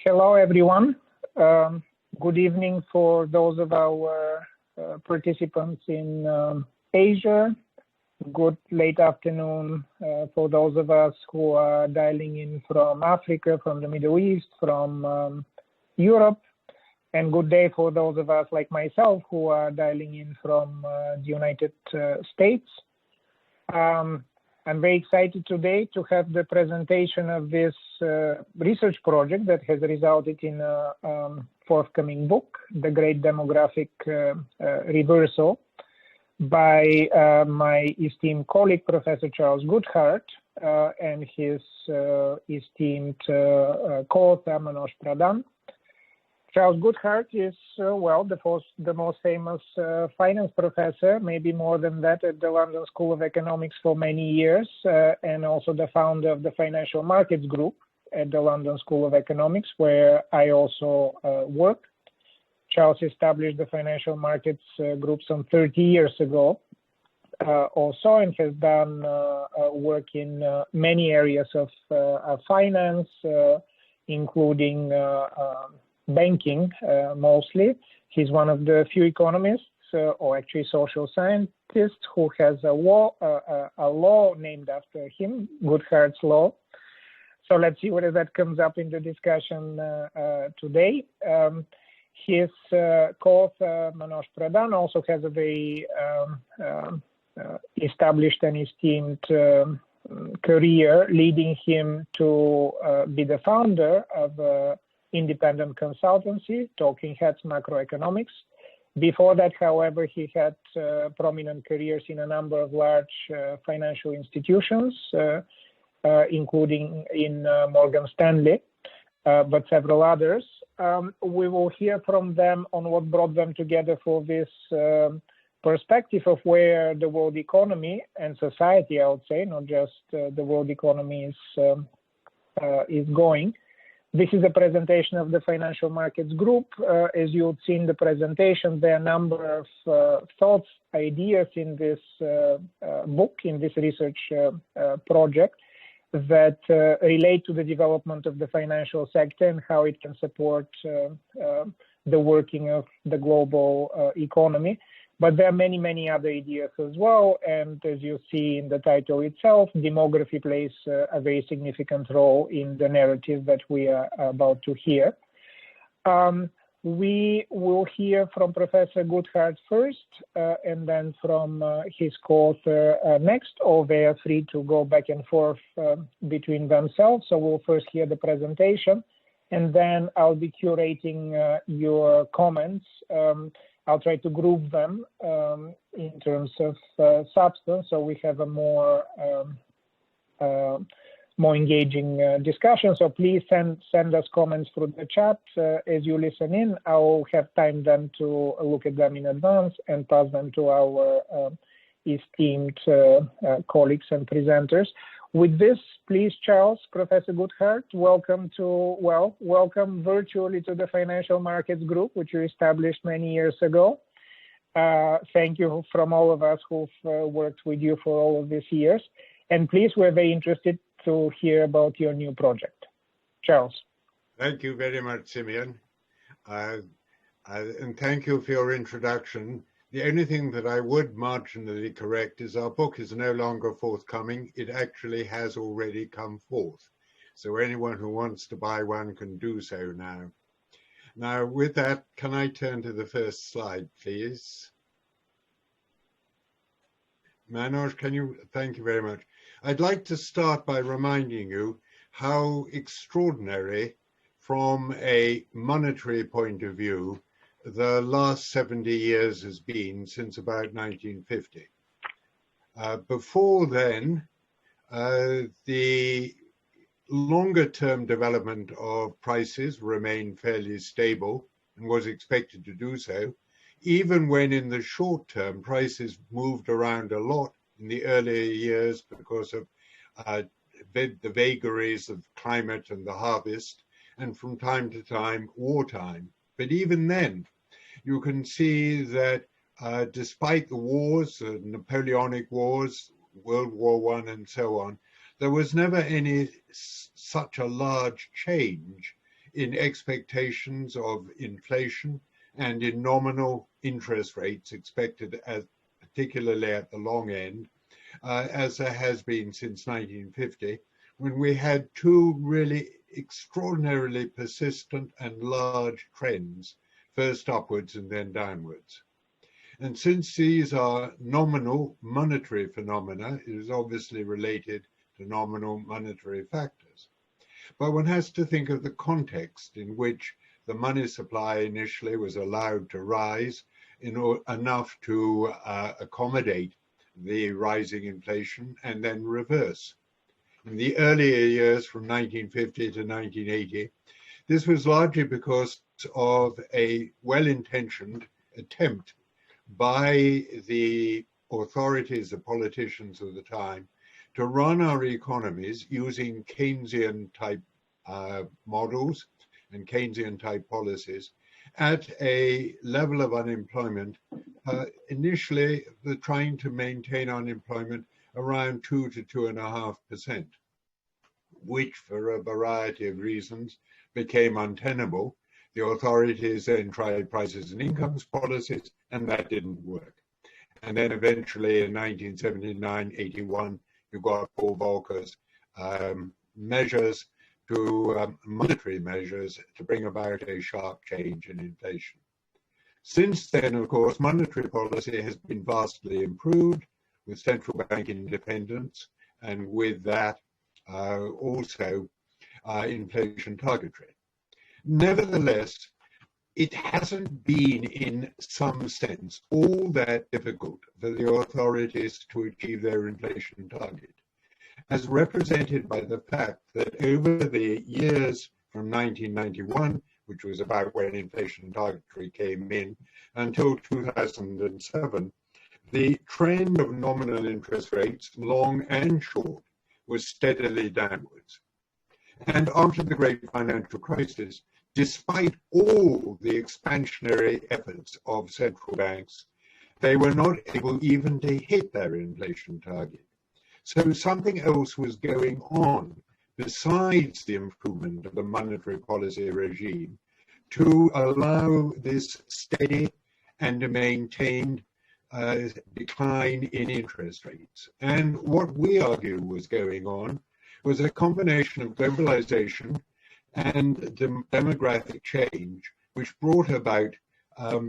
Hello, everyone. Good evening for those of our participants in Asia. Good late afternoon for those of us who are dialing in from Africa, from the Middle East, from Europe. And good day for those of us like myself who are dialing in from the United States. I'm very excited today to have the presentation of this research project that has resulted in a forthcoming book, The Great Demographic Reversal, by my esteemed colleague, Professor Charles Goodhart, and his esteemed co-author, Manoj Pradhan. Charles Goodhart is, well, the most famous finance professor, maybe more than that, at the London School of Economics for many years, and also the founder of the Financial Markets Group at the London School of Economics, where I also work. Charles established the Financial Markets Group some 30 years ago also, and has done work in many areas of finance, including banking mostly. He's one of the few economists, or actually social scientists, who has a law named after him, Goodhart's Law. So let's see whether that comes up in the discussion today. His co-author, Manoj Pradhan, also has a very established and esteemed career, leading him to be the founder of independent consultancy, Talking Heads Macroeconomics. Before that, however, he had prominent careers in a number of large financial institutions, including in Morgan Stanley, but several others. We will hear from them on what brought them together for this perspective of where the world economy and society, I would say, not just the world economy is going. This is a presentation of the Financial Markets Group. As you've seen the presentation, there are a number of thoughts, ideas in this book, in this research project, that relate to the development of the financial sector and how it can support the working of the global economy. But there are many, many other ideas as well. And as you see in the title itself, demography plays a very significant role in the narrative that we are about to hear. We will hear from Professor Goodhart first, and then from his co-author next, or they are free to go back and forth between themselves. So we'll first hear the presentation, and then I'll be curating your comments. I'll try to group them in terms of substance, so we have a more engaging discussion. So please send us comments through the chat as you listen in. I'll have time then to look at them in advance and pass them to our esteemed colleagues and presenters. With this, please, Charles, Professor Goodhart, welcome virtually to the Financial Markets Group, which you established many years ago. Thank you from all of us who've worked with you for all of these years. And please, we're very interested to hear about your new project. Charles. Thank you very much, Simeon. And thank you for your introduction. The only thing that I would marginally correct is our book is no longer forthcoming. It actually has already come forth. So anyone who wants to buy one can do so now. Now, with that, can I turn to the first slide, please? Manoj, can you? Thank you very much. I'd like to start by reminding you how extraordinary, from a monetary point of view, the last 70 years has been since about 1950. Before then, the longer-term development of prices remained fairly stable and was expected to do so, even when in the short term prices moved around a lot in the earlier years because of the vagaries of climate and the harvest, and from time to time wartime. But even then, you can see that despite the wars, the Napoleonic Wars, World War I and so on, there was never any such a large change in expectations of inflation and in nominal interest rates expected, particularly at the long end, as there has been since 1950, when we had two really extraordinarily persistent and large trends, first upwards and then downwards. And since these are nominal monetary phenomena, it is obviously related to nominal monetary factors. But one has to think of the context in which the money supply initially was allowed to rise enough to accommodate the rising inflation and then reverse. In the earlier years from 1950 to 1980, this was largely because of a well-intentioned attempt by the authorities, the politicians of the time, to run our economies using Keynesian-type models and Keynesian-type policies at a level of unemployment. Initially, they're trying to maintain unemployment around 2 to 2.5%, which for a variety of reasons became untenable. The authorities then tried prices and incomes policies, and that didn't work. And then eventually in 1979-81, you got Paul Volcker's measures to monetary measures to bring about a sharp change in inflation. Since then, of course, monetary policy has been vastly improved with central bank independence, and with that also inflation targetry. Nevertheless, it hasn't been in some sense all that difficult for the authorities to achieve their inflation target, as represented by the fact that over the years from 1991, which was about when inflation targetry came in, until 2007, the trend of nominal interest rates, long and short, was steadily downwards. And after the great financial crisis, despite all the expansionary efforts of central banks, they were not able even to hit their inflation target. So something else was going on besides the improvement of the monetary policy regime to allow this steady and maintained decline in interest rates. And what we argue was going on was a combination of globalization and demographic change, which brought about a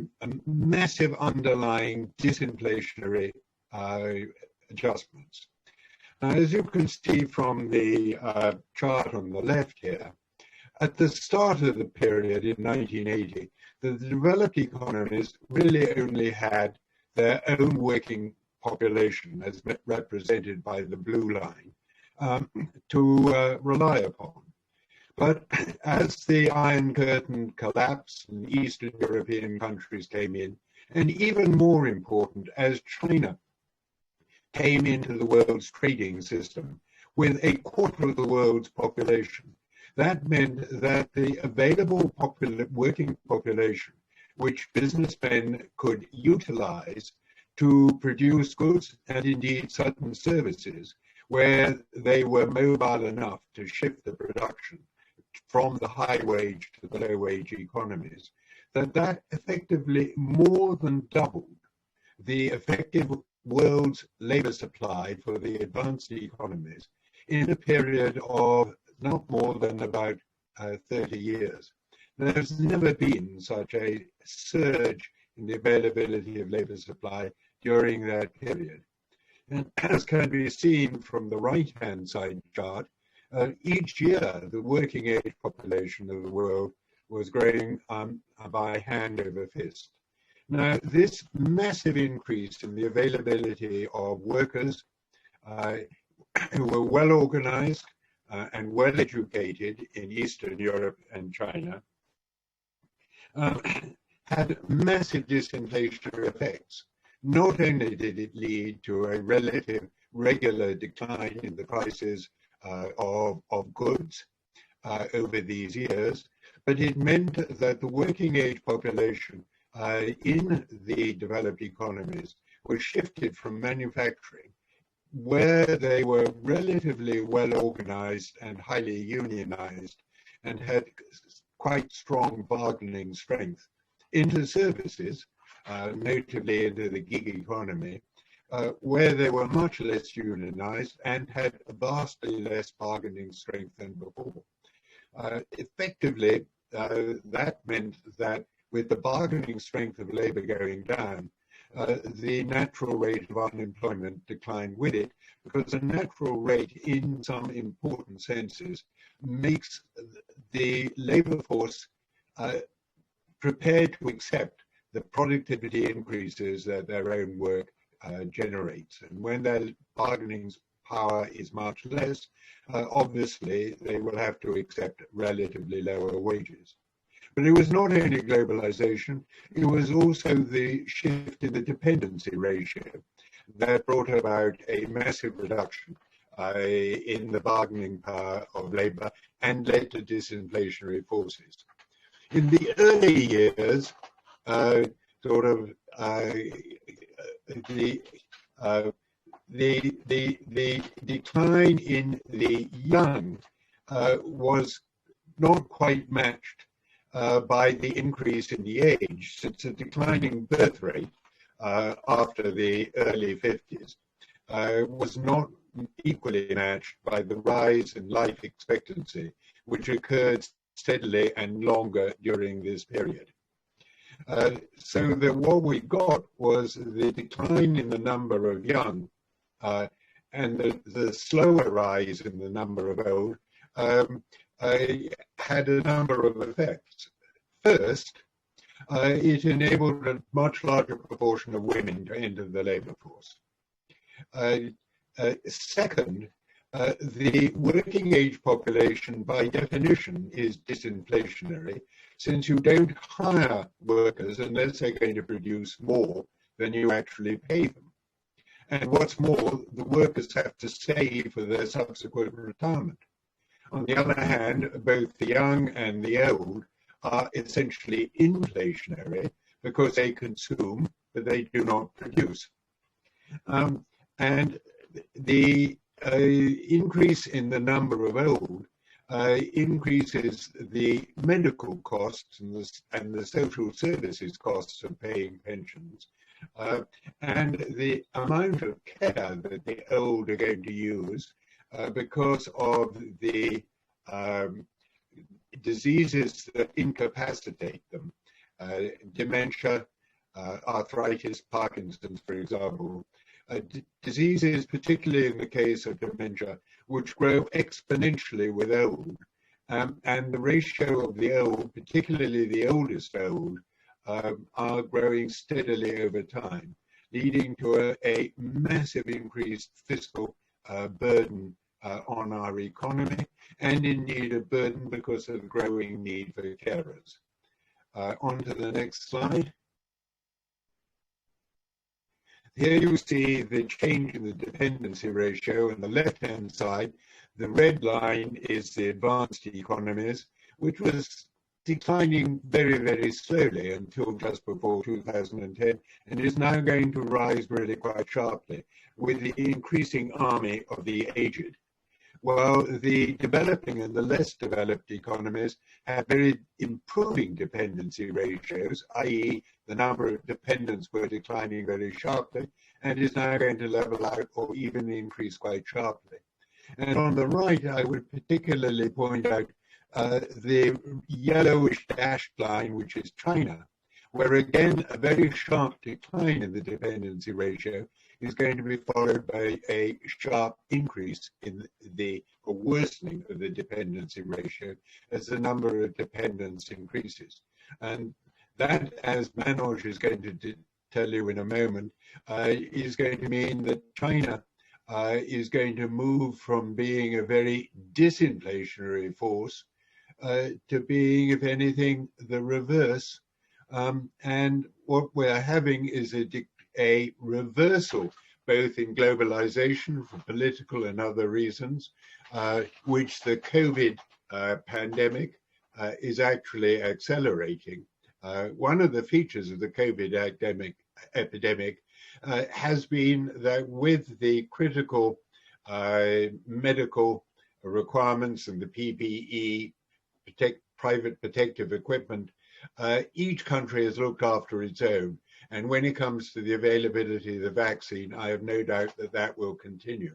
massive underlying disinflationary adjustments. Now, as you can see from the chart on the left here, at the start of the period in 1980, the developed economies really only had their own working population, as represented by the blue line, to rely upon. But as the Iron Curtain collapsed and Eastern European countries came in, and even more important, as China came into the world's trading system with a quarter of the world's population, that meant that the available working population, which businessmen could utilize to produce goods and indeed certain services, where they were mobile enough to shift the production from the high wage to the low wage economies, that effectively more than doubled the effective world's labor supply for the advanced economies in a period of not more than about 30 years. There's never been such a surge in the availability of labor supply during that period. And as can be seen from the right-hand side chart, each year the working age population of the world was growing by hand over fist. Now, this massive increase in the availability of workers who were well organized and well educated in Eastern Europe and China had massive disinflationary effects. Not only did it lead to a relative regular decline in the prices of goods over these years, but it meant that the working age population in the developed economies was shifted from manufacturing, where they were relatively well organized and highly unionized and had quite strong bargaining strength into services, notably into the gig economy, where they were much less unionized and had vastly less bargaining strength than before. Effectively, that meant that with the bargaining strength of labor going down, the natural rate of unemployment declined with it, because the natural rate, in some important senses, makes the labor force prepared to accept the productivity increases that their own work generates. And when their bargaining power is much less, obviously they will have to accept relatively lower wages. But it was not only globalization, it was also the shift in the dependency ratio that brought about a massive reduction in the bargaining power of labor and led to disinflationary forces. In the early years, the decline in the young was not quite matched by the increase in the age, since a declining birth rate after the early 50s was not equally matched by the rise in life expectancy, which occurred steadily and longer during this period. So that what we got was the decline in the number of young and the slower rise in the number of old had a number of effects. First, it enabled a much larger proportion of women to enter the labor force. Second, the working age population by definition is disinflationary, since you don't hire workers unless they're going to produce more than you actually pay them. And what's more, the workers have to save for their subsequent retirement. On the other hand, both the young and the old are essentially inflationary because they consume, but they do not produce. And the increase in the number of old increases the medical costs and the social services costs of paying pensions, and the amount of care that the old are going to use because of the diseases that incapacitate them, dementia, arthritis, Parkinson's, for example, diseases, particularly in the case of dementia, which grow exponentially with old. And the ratio of the old, particularly the oldest old, are growing steadily over time, leading to a massive increased fiscal burden on our economy, and indeed a burden because of the growing need for carers. On to the next slide. Here you see the change in the dependency ratio. On the left-hand side, the red line is the advanced economies, which was declining very, very slowly until just before 2010, and is now going to rise really quite sharply with the increasing army of the aged. While the developing and the less developed economies have very improving dependency ratios, i.e. the number of dependents were declining very sharply and is now going to level out or even increase quite sharply. And on the right, I would particularly point out the yellowish dashed line, which is China, where again a very sharp decline in the dependency ratio is going to be followed by a sharp increase in the worsening of the dependency ratio as the number of dependents increases. And that, as Manoj is going to tell you in a moment, is going to mean that China is going to move from being a very disinflationary force to being, if anything, the reverse. And what we're having is a reversal, both in globalization for political and other reasons, which the COVID pandemic is actually accelerating. One of the features of the COVID epidemic has been that with the critical medical requirements and the PPE private protective equipment, each country has looked after its own. And when it comes to the availability of the vaccine, I have no doubt that that will continue.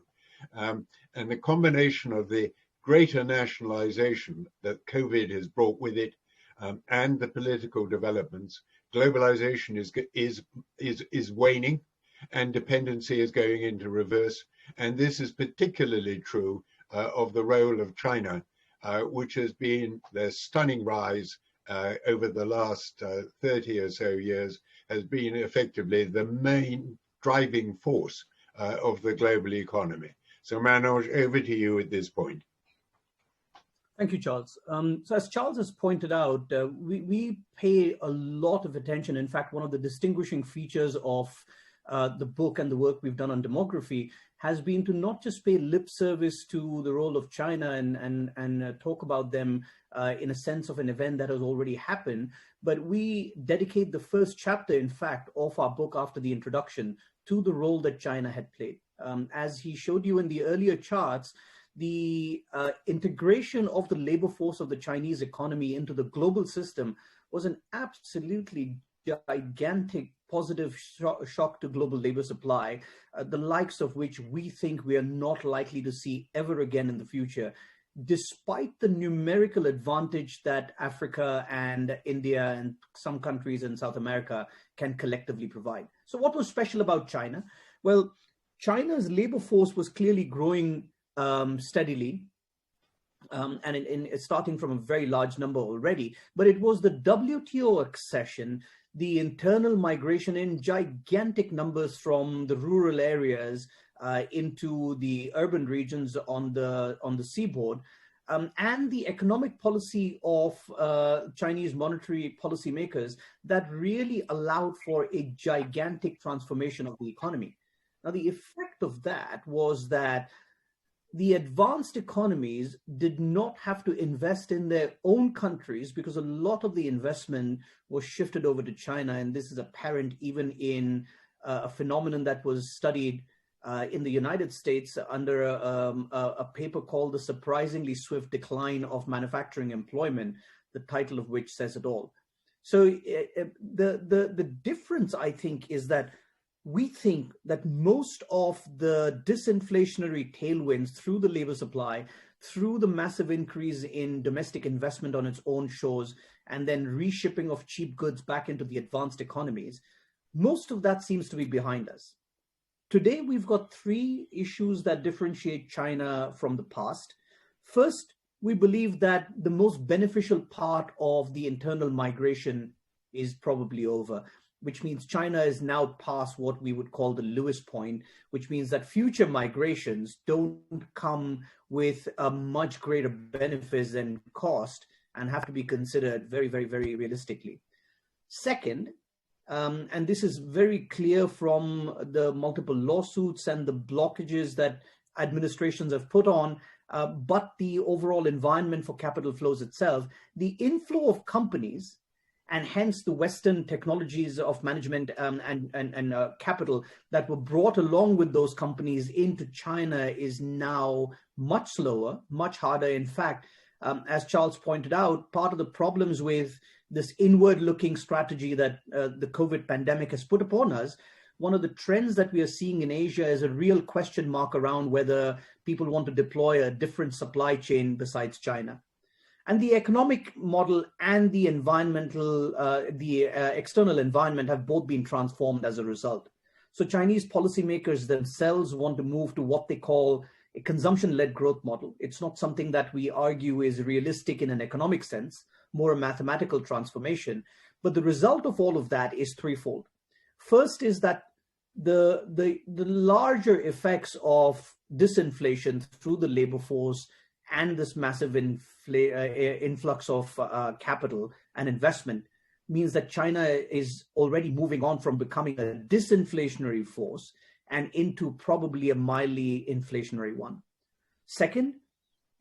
And the combination of the greater nationalization that COVID has brought with it, and the political developments, globalization is waning, and dependency is going into reverse. And this is particularly true of the role of China, which has been the stunning rise over the last 30 or so years, has been effectively the main driving force of the global economy. So Manoj, over to you at this point. Thank you, Charles. So as Charles has pointed out, we pay a lot of attention. In fact, one of the distinguishing features of the book and the work we've done on demography has been to not just pay lip service to the role of China and talk about them in a sense of an event that has already happened, but we dedicate the first chapter, in fact, of our book after the introduction to the role that China had played. As he showed you in the earlier charts, the integration of the labor force of the Chinese economy into the global system was an absolutely gigantic positive shock to global labor supply, the likes of which we think we are not likely to see ever again in the future, despite the numerical advantage that Africa and India and some countries in South America can collectively provide. So what was special about China? Well, China's labor force was clearly growing steadily, and starting from a very large number already, but it was the WTO accession, the internal migration in gigantic numbers from the rural areas into the urban regions on the seaboard, and the economic policy of Chinese monetary policymakers that really allowed for a gigantic transformation of the economy. Now, the effect of that was that the advanced economies did not have to invest in their own countries because a lot of the investment was shifted over to China. And this is apparent even in a phenomenon that was studied in the United States under a paper called The Surprisingly Swift Decline of Manufacturing Employment, the title of which says it all. So the difference, I think, is that we think that most of the disinflationary tailwinds through the labor supply, through the massive increase in domestic investment on its own shores, and then reshipping of cheap goods back into the advanced economies, most of that seems to be behind us. Today, we've got three issues that differentiate China from the past. First, we believe that the most beneficial part of the internal migration is probably over, which means China is now past what we would call the Lewis point, which means that future migrations don't come with a much greater benefits and cost and have to be considered very, very, very realistically. Second, and this is very clear from the multiple lawsuits and the blockages that administrations have put on, but the overall environment for capital flows itself, the inflow of companies and hence the Western technologies of management and capital that were brought along with those companies into China is now much slower, much harder. In fact, as Charles pointed out, part of the problems with this inward-looking strategy that the COVID pandemic has put upon us, one of the trends that we are seeing in Asia is a real question mark around whether people want to deploy a different supply chain besides China. And the economic model and the environmental, external environment have both been transformed as a result. So Chinese policymakers themselves want to move to what they call a consumption-led growth model. It's not something that we argue is realistic in an economic sense, more a mathematical transformation. But the result of all of that is threefold. First is that the larger effects of disinflation through the labor force and this massive influx of capital and investment means that China is already moving on from becoming a disinflationary force and into probably a mildly inflationary one. Second,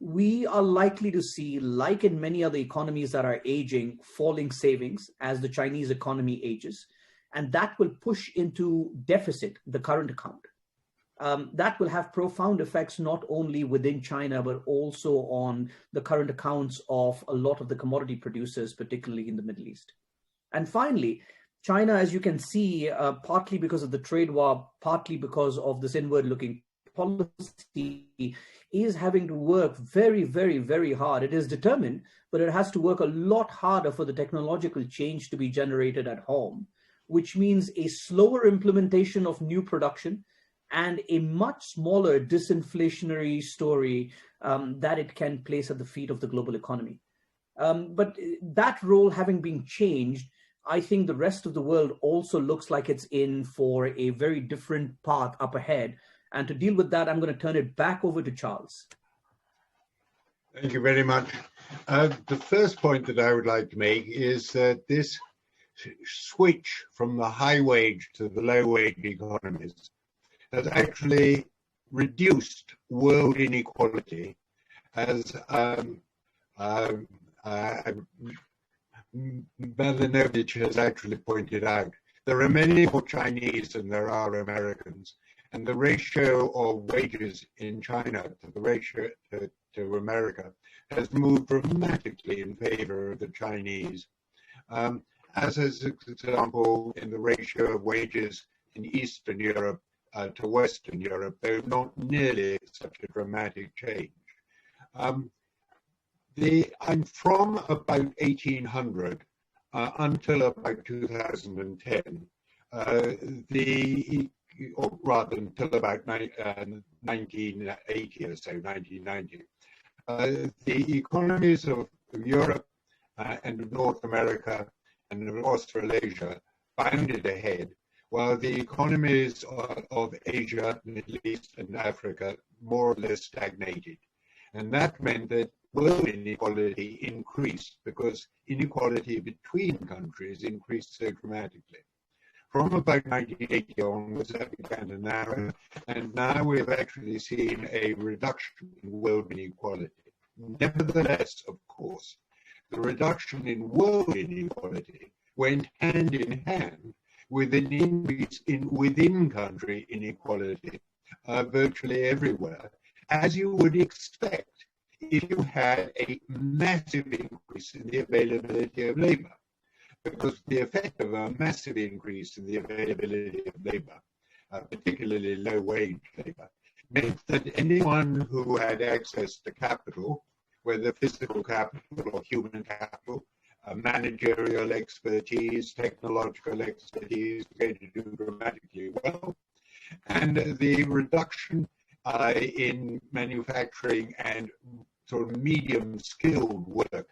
we are likely to see, like in many other economies that are aging, falling savings as the Chinese economy ages, and that will push into deficit the current account. that will have profound effects not only within China, but also on the current accounts of a lot of the commodity producers, particularly in the Middle East. And finally, China, as you can see, partly because of the trade war, partly because of this inward-looking policy, is having to work very, very, very hard. It is determined, but it has to work a lot harder for the technological change to be generated at home, which means a slower implementation of new production and a much smaller disinflationary story that it can place at the feet of the global economy. But that role having been changed, I think the rest of the world also looks like it's in for a very different path up ahead. And to deal with that, I'm going to turn it back over to Charles. Thank you very much. The first point that I would like to make is that this switch from the high wage to the low wage economies has actually reduced world inequality, as Manoj has actually pointed out. There are many more Chinese than there are Americans, and the ratio of wages in China to the ratio to America has moved dramatically in favor of the Chinese. As an example, in the ratio of wages in Eastern Europe to Western Europe, there's not nearly such a dramatic change. I'm from about 1800 until about 2010, or rather until about 1980 or so, 1990. The economies of Europe and of North America and of Australasia bounded ahead, while the economies of Asia, Middle East, and Africa more or less stagnated. And that meant that world inequality increased because inequality between countries increased so dramatically. From about 1980 onwards, that began to narrow, and now we've actually seen a reduction in world inequality. Nevertheless, of course, the reduction in world inequality went hand in hand with an increase in within-country inequality virtually everywhere, as you would expect if you had a massive increase in the availability of labor. Because the effect of a massive increase in the availability of labor, particularly low-wage labor, meant that anyone who had access to capital, whether physical capital or human capital, managerial expertise, technological expertise, was going to do dramatically well. And the reduction in manufacturing and sort of medium-skilled work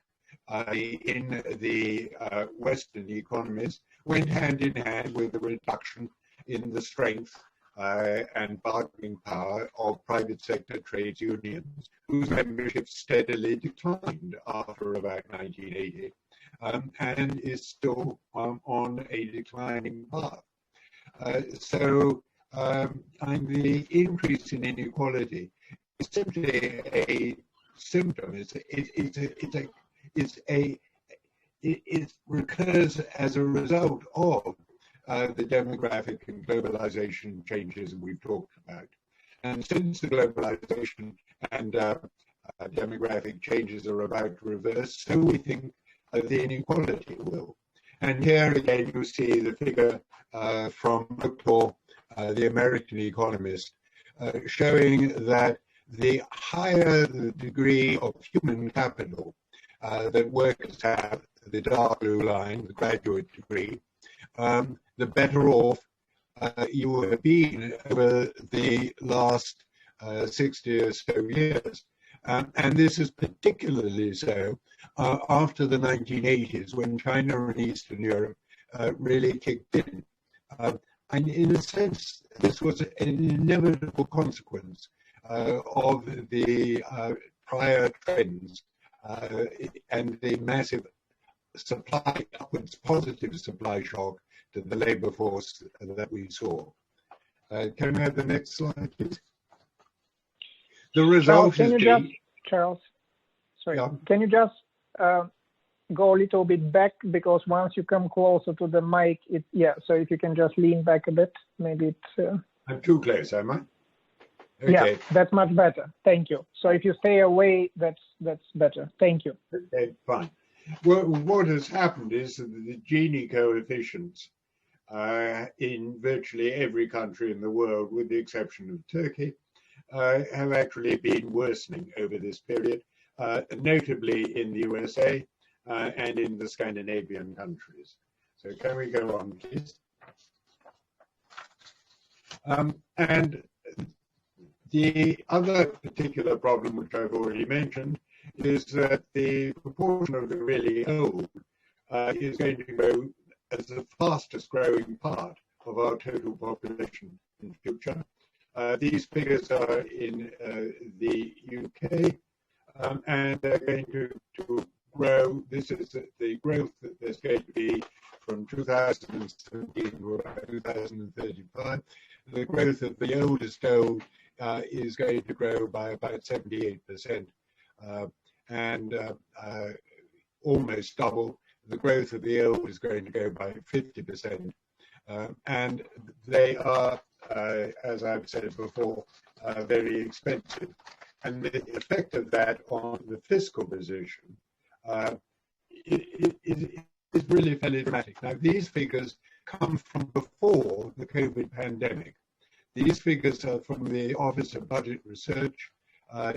in the Western economies went hand in hand with the reduction in the strength and bargaining power of private sector trade unions, whose membership steadily declined after about 1980 and is still on a declining path. So the increase in inequality is simply a symptom. It recurs as a result of the demographic and globalization changes that we've talked about. And since the globalization and demographic changes are about to reverse, so we think the inequality will. And here again, you see the figure from Goodhart, the American economist, showing that the higher the degree of human capital that workers have, the dark blue line, the graduate degree, the better off you have been over the last 60 or so years. And this is particularly so after the 1980s, when China and Eastern Europe really kicked in. And in a sense, this was an inevitable consequence of the prior trends and the massive supply, upwards positive supply shock to the labor force that we saw. Can we have the next slide, please? The result Charles, sorry, yeah. Can you just go a little bit back, because once you come closer to the mic, so if you can just lean back a bit, maybe it's... I'm too close, am I? Okay. Yeah, that's much better. Thank you. So if you stay away, that's better. Thank you. Okay, fine. Well, what has happened is that the Gini coefficients in virtually every country in the world, with the exception of Turkey, have actually been worsening over this period, notably in the USA and in the Scandinavian countries. So can we go on, please? And the other particular problem, which I've already mentioned, is that the proportion of the really old is going to grow as the fastest growing part of our total population in the future. These figures are in the UK, and they're going to grow. This is the growth that there's going to be from 2017 to about 2035. The growth of the oldest old is going to grow by about 78%, and almost double. The growth of the old is going to go by 50%, and they are, as I've said before, very expensive. And the effect of that on the fiscal position is really fairly dramatic. Now, these figures come from before the COVID pandemic. These figures are from the Office of Budget Research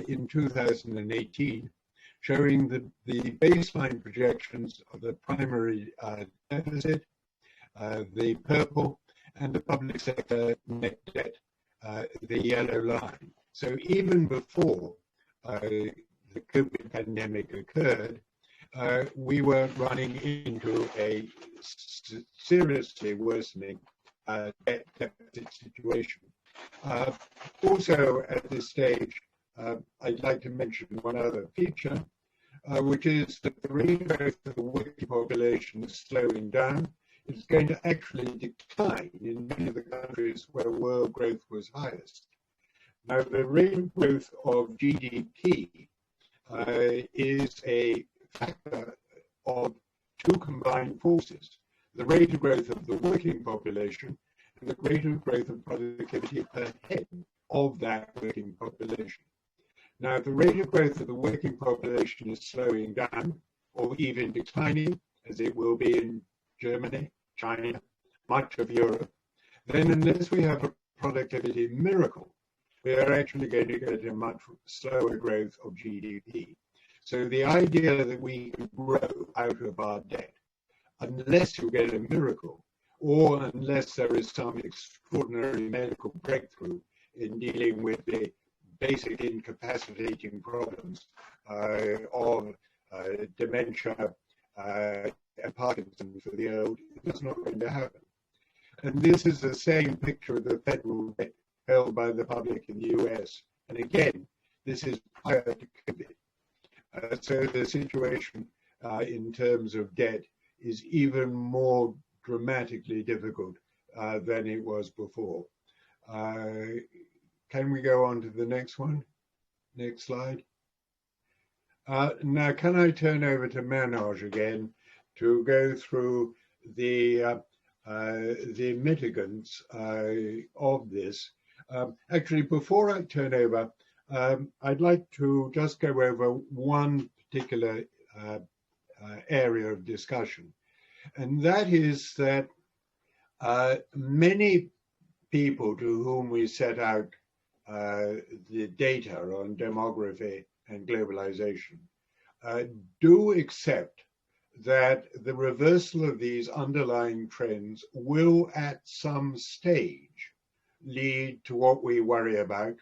in 2018, showing the baseline projections of the primary deficit, the purple, and the public sector net debt, the yellow line. So even before the COVID pandemic occurred, we were running into a seriously worsening debt deficit situation. Also at this stage, I'd like to mention one other feature, which is that the rate of growth of the working population is slowing down. It's going to actually decline in many of the countries where world growth was highest. Now, the rate of growth of GDP is a factor of two combined forces: the rate of growth of the working population and the rate of growth of productivity per head of that working population. Now, the rate of growth of the working population is slowing down or even declining, as it will be in Germany, China, much of Europe. Then unless we have a productivity miracle, we are actually going to get a much slower growth of GDP. So the idea that we can grow out of our debt, unless you get a miracle, or unless there is some extraordinary medical breakthrough in dealing with the basic incapacitating problems of dementia and Parkinson's for the old, it's not going to happen. And this is the same picture of the federal debt held by the public in the US. And again, this is prior to COVID. So the situation in terms of debt is even more dramatically difficult than it was before. Can we go on to the next one? Next slide. Now, can I turn over to Manoj again to go through the mitigants of this? Actually, before I turn over, I'd like to just go over one particular area of discussion, and that is that many people to whom we set out the data on demography and globalization do accept that the reversal of these underlying trends will at some stage lead to what we worry about,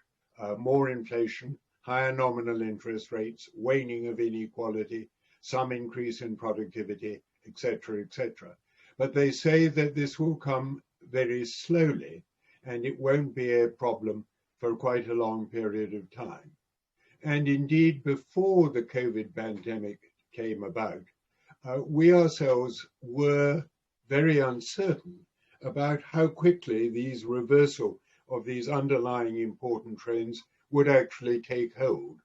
more inflation, higher nominal interest rates, waning of inequality, some increase in productivity, etc., etc. But they say that this will come very slowly and it won't be a problem for quite a long period of time. And indeed, before the COVID pandemic came about, we ourselves were very uncertain about how quickly these reversal of these underlying important trends would actually take hold.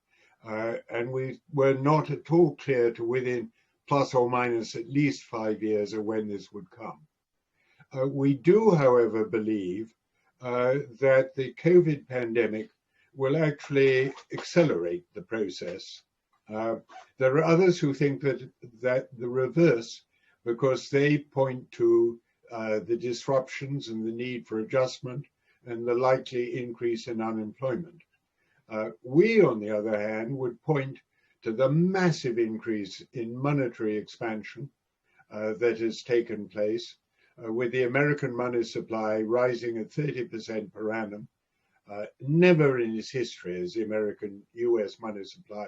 And we were not at all clear to within plus or minus at least 5 years of when this would come. We do, however, believe that the COVID pandemic will actually accelerate the process. There are others who think that the reverse, because they point to the disruptions and the need for adjustment and the likely increase in unemployment. We, on the other hand, would point to the massive increase in monetary expansion that has taken place, with the American money supply rising at 30% per annum. Never in its history has the American US money supply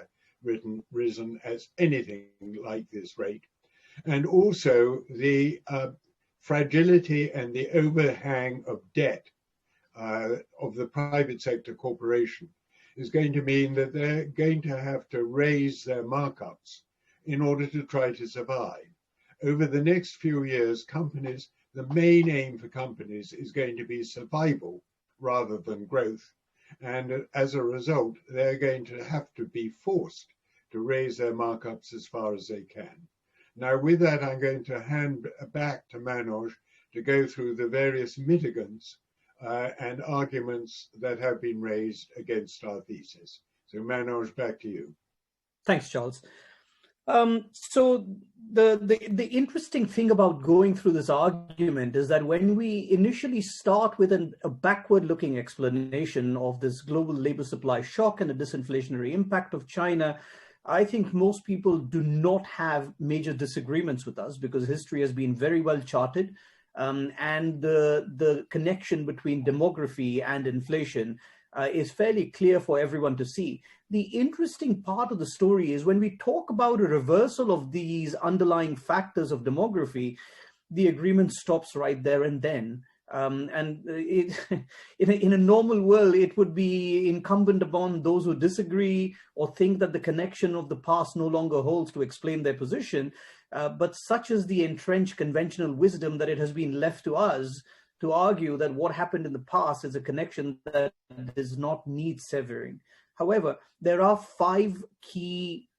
risen as anything like this rate. And also the fragility and the overhang of debt of the private sector corporation is going to mean that they're going to have to raise their markups in order to try to survive. Over the next few years, companies, the main aim for companies is going to be survival rather than growth. And as a result, they're going to have to be forced to raise their markups as far as they can. Now, with that, I'm going to hand back to Manoj to go through the various mitigants and arguments that have been raised against our thesis. So Manoj, back to you. Thanks, Charles. So the interesting thing about going through this argument is that when we initially start with a backward-looking explanation of this global labor supply shock and the disinflationary impact of China, I think most people do not have major disagreements with us because history has been very well charted, and the connection between demography and inflation is fairly clear for everyone to see. The interesting part of the story is when we talk about a reversal of these underlying factors of demography, the agreement stops right there and then. In a normal world, it would be incumbent upon those who disagree or think that the connection of the past no longer holds to explain their position. But such is the entrenched conventional wisdom that it has been left to us to argue that what happened in the past is a connection that does not need severing. However, there are 5 key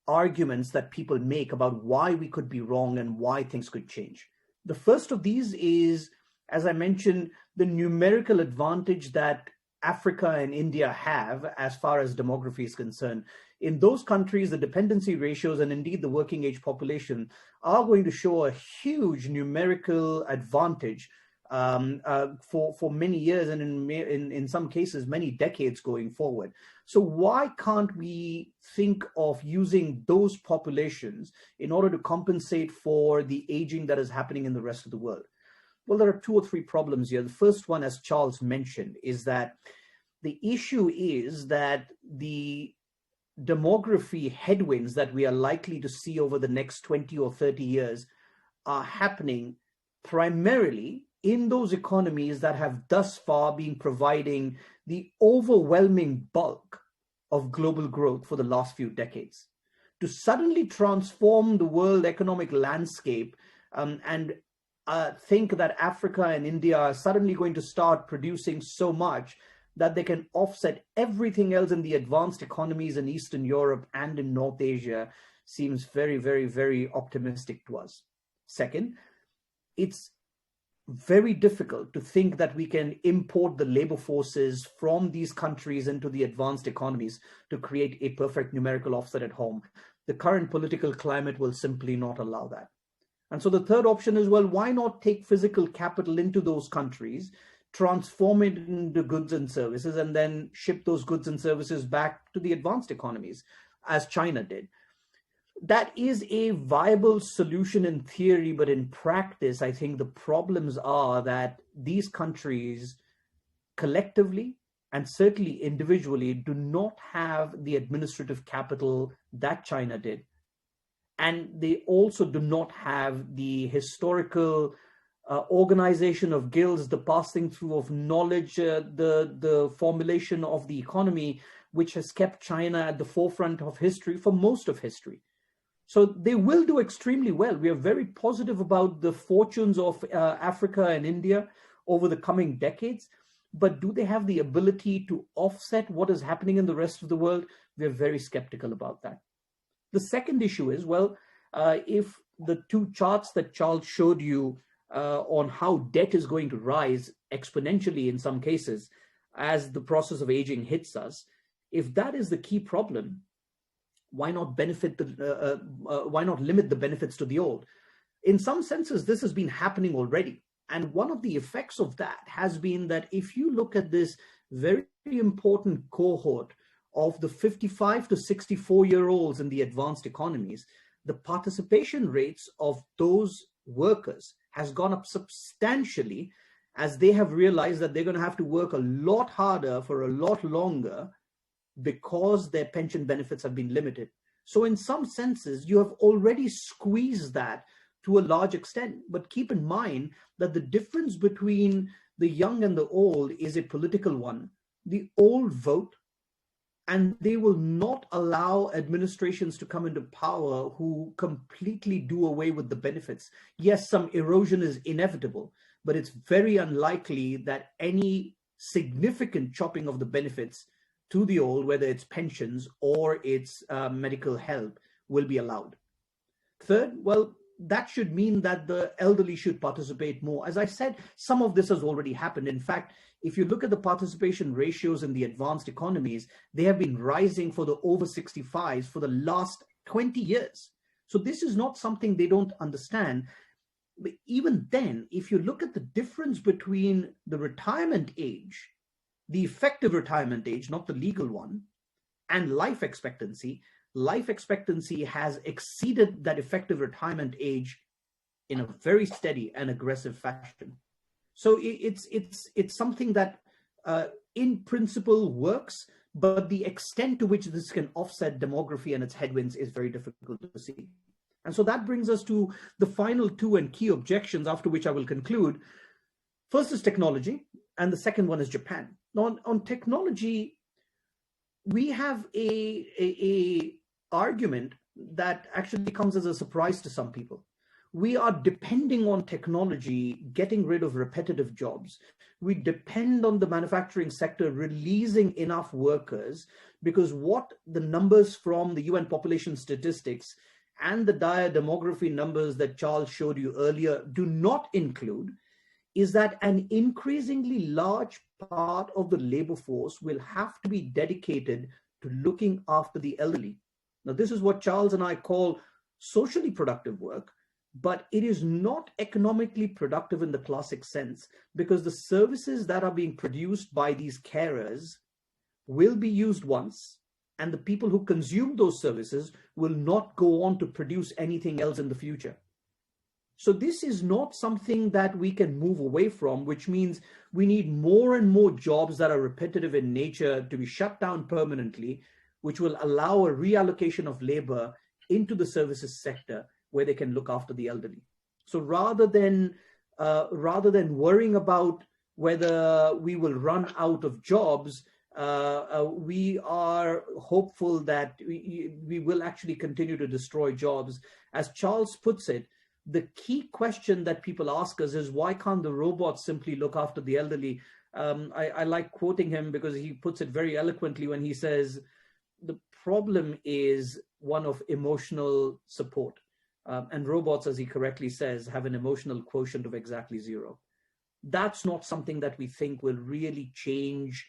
arguments that people make about why we could be wrong and why things could change. The first of these is, as I mentioned, the numerical advantage that Africa and India have as far as demography is concerned. In those countries, the dependency ratios and indeed the working age population are going to show a huge numerical advantage for many years and in some cases, many decades going forward. So why can't we think of using those populations in order to compensate for the aging that is happening in the rest of the world? Well, there are 2 or 3 problems here. The first one, as Charles mentioned, is that the issue is that the demography headwinds that we are likely to see over the next 20 or 30 years are happening primarily in those economies that have thus far been providing the overwhelming bulk of global growth for the last few decades. To suddenly transform the world economic landscape and think that Africa and India are suddenly going to start producing so much that they can offset everything else in the advanced economies in Eastern Europe and in North Asia seems very, very, very optimistic to us. Second, it's very difficult to think that we can import the labor forces from these countries into the advanced economies to create a perfect numerical offset at home. The current political climate will simply not allow that. And so the third option is, well, why not take physical capital into those countries, transform it into goods and services, and then ship those goods and services back to the advanced economies, as China did? That is a viable solution in theory, but in practice, I think the problems are that these countries collectively and certainly individually do not have the administrative capital that China did. And they also do not have the historical organization of guilds, the passing through of knowledge, the formulation of the economy, which has kept China at the forefront of history for most of history. So they will do extremely well. We are very positive about the fortunes of Africa and India over the coming decades. But do they have the ability to offset what is happening in the rest of the world? We're very skeptical about that. The second issue is, well, if the 2 charts that Charles showed you on how debt is going to rise exponentially in some cases as the process of aging hits us. If that is the key problem, why not why not limit the benefits to the old? In some senses, this has been happening already. And one of the effects of that has been that if you look at this very important cohort of the 55 to 64-year-olds in the advanced economies, the participation rates of those workers has gone up substantially as they have realized that they're going to have to work a lot harder for a lot longer because their pension benefits have been limited. So in some senses, you have already squeezed that to a large extent. But keep in mind that the difference between the young and the old is a political one. The old vote, and they will not allow administrations to come into power who completely do away with the benefits. Yes, some erosion is inevitable, but it's very unlikely that any significant chopping of the benefits to the old, whether it's pensions or it's medical help, will be allowed. Third, well, that should mean that the elderly should participate more. As I said, some of this has already happened. In fact, if you look at the participation ratios in the advanced economies, they have been rising for the over 65s for the last 20 years. So this is not something they don't understand. But even then, if you look at the difference between the retirement age, the effective retirement age, not the legal one, and life expectancy has exceeded that effective retirement age in a very steady and aggressive fashion. So it's something that in principle works, but the extent to which this can offset demography and its headwinds is very difficult to see. And so that brings us to the final two and key objections, after which I will conclude. First is technology, and the second one is Japan. Now, on technology, we have a argument that actually comes as a surprise to some people. We are depending on technology, getting rid of repetitive jobs. We depend on the manufacturing sector releasing enough workers, because what the numbers from the UN population statistics and the dire demography numbers that Charles showed you earlier do not include is that an increasingly large part of the labor force will have to be dedicated to looking after the elderly. Now, this is what Charles and I call socially productive work, but it is not economically productive in the classic sense, because the services that are being produced by these carers will be used once, and the people who consume those services will not go on to produce anything else in the future. So this is not something that we can move away from, which means we need more and more jobs that are repetitive in nature to be shut down permanently, which will allow a reallocation of labor into the services sector where they can look after the elderly. So rather than worrying about whether we will run out of jobs, we are hopeful that we will actually continue to destroy jobs. As Charles puts it, the key question that people ask us is, why can't the robots simply look after the elderly? I like quoting him because he puts it very eloquently when he says, the problem is one of emotional support. And robots, as he correctly says, have an emotional quotient of exactly 0. That's not something that we think will really change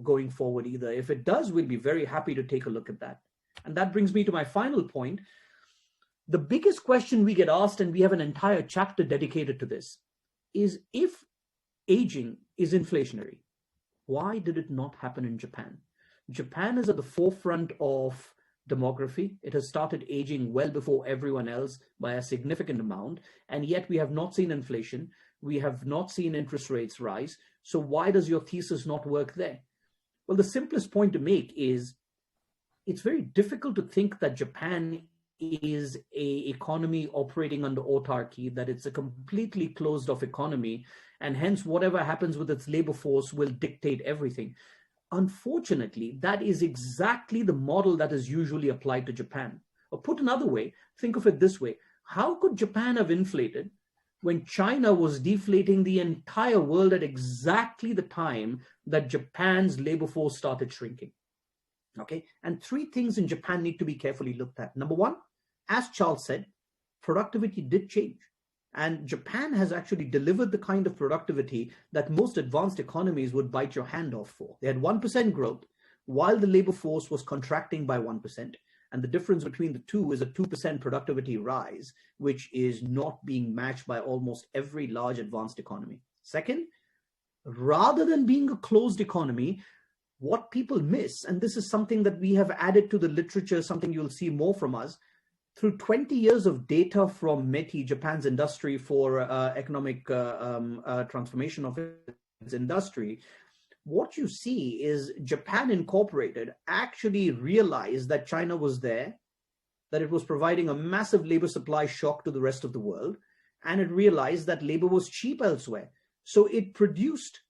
going forward either. If it does, we'll be very happy to take a look at that. And that brings me to my final point. The biggest question we get asked, and we have an entire chapter dedicated to this, is if aging is inflationary, why did it not happen in Japan? Japan is at the forefront of demography. It has started aging well before everyone else by a significant amount, and yet we have not seen inflation. We have not seen interest rates rise. So why does your thesis not work there? Well, the simplest point to make is it's very difficult to think that Japan is an economy operating under autarky, that it's a completely closed off economy, and hence whatever happens with its labor force will dictate everything. Unfortunately, that is exactly the model that is usually applied to Japan. Or put another way, think of it this way. How could Japan have inflated when China was deflating the entire world at exactly the time that Japan's labor force started shrinking? Okay, and 3 things in Japan need to be carefully looked at. Number 1, as Charles said, productivity did change. And Japan has actually delivered the kind of productivity that most advanced economies would bite your hand off for. They had 1% growth while the labor force was contracting by 1%. And the difference between the two is a 2% productivity rise, which is not being matched by almost every large advanced economy. Second, rather than being a closed economy, what people miss, and this is something that we have added to the literature, something you'll see more from us, through 20 years of data from METI, Japan's industry for economic transformation of its industry, what you see is Japan Incorporated actually realized that China was there, that it was providing a massive labor supply shock to the rest of the world, and it realized that labor was cheap elsewhere. So it produced